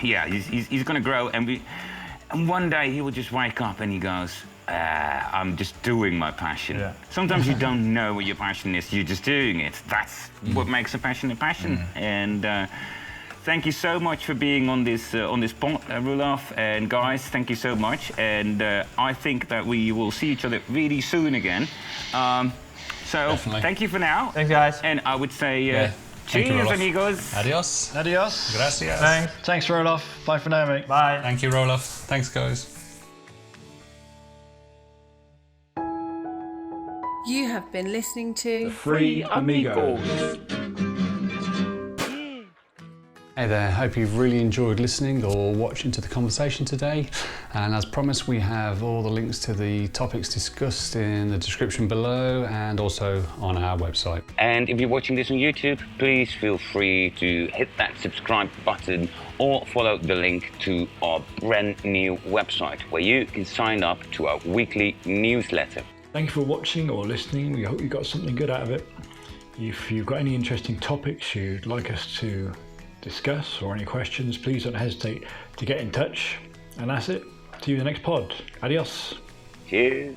he's going to grow, and one day he will just wake up and he goes, I'm just doing my passion. Yeah. Sometimes you don't know what your passion is, you're just doing it. That's what makes a passion a passion. And thank you so much for being on this pod, Roelof, and guys, thank you so much. And I think that we will see each other really soon again. So, Definitely. Thank you for now. Thanks, guys. And I would say, Thank you, cheers, Roelof. amigos. Adios. Adios. Gracias. Thanks, Roelof. Bye for now, mate. Bye. Thank you, Roelof. Thanks, guys. You have been listening to Free Amigos. Hey there, hope you've really enjoyed listening or watching to the conversation today. And as promised, we have all the links to the topics discussed in the description below and also on our website. And if you're watching this on YouTube, please feel free to hit that subscribe button or follow the link to our brand new website where you can sign up to our weekly newsletter. Thank you for watching or listening. We hope you got something good out of it. If you've got any interesting topics you'd like us to discuss or any questions, please don't hesitate to get in touch. And that's it. See you in the next pod. Adios. Cheers.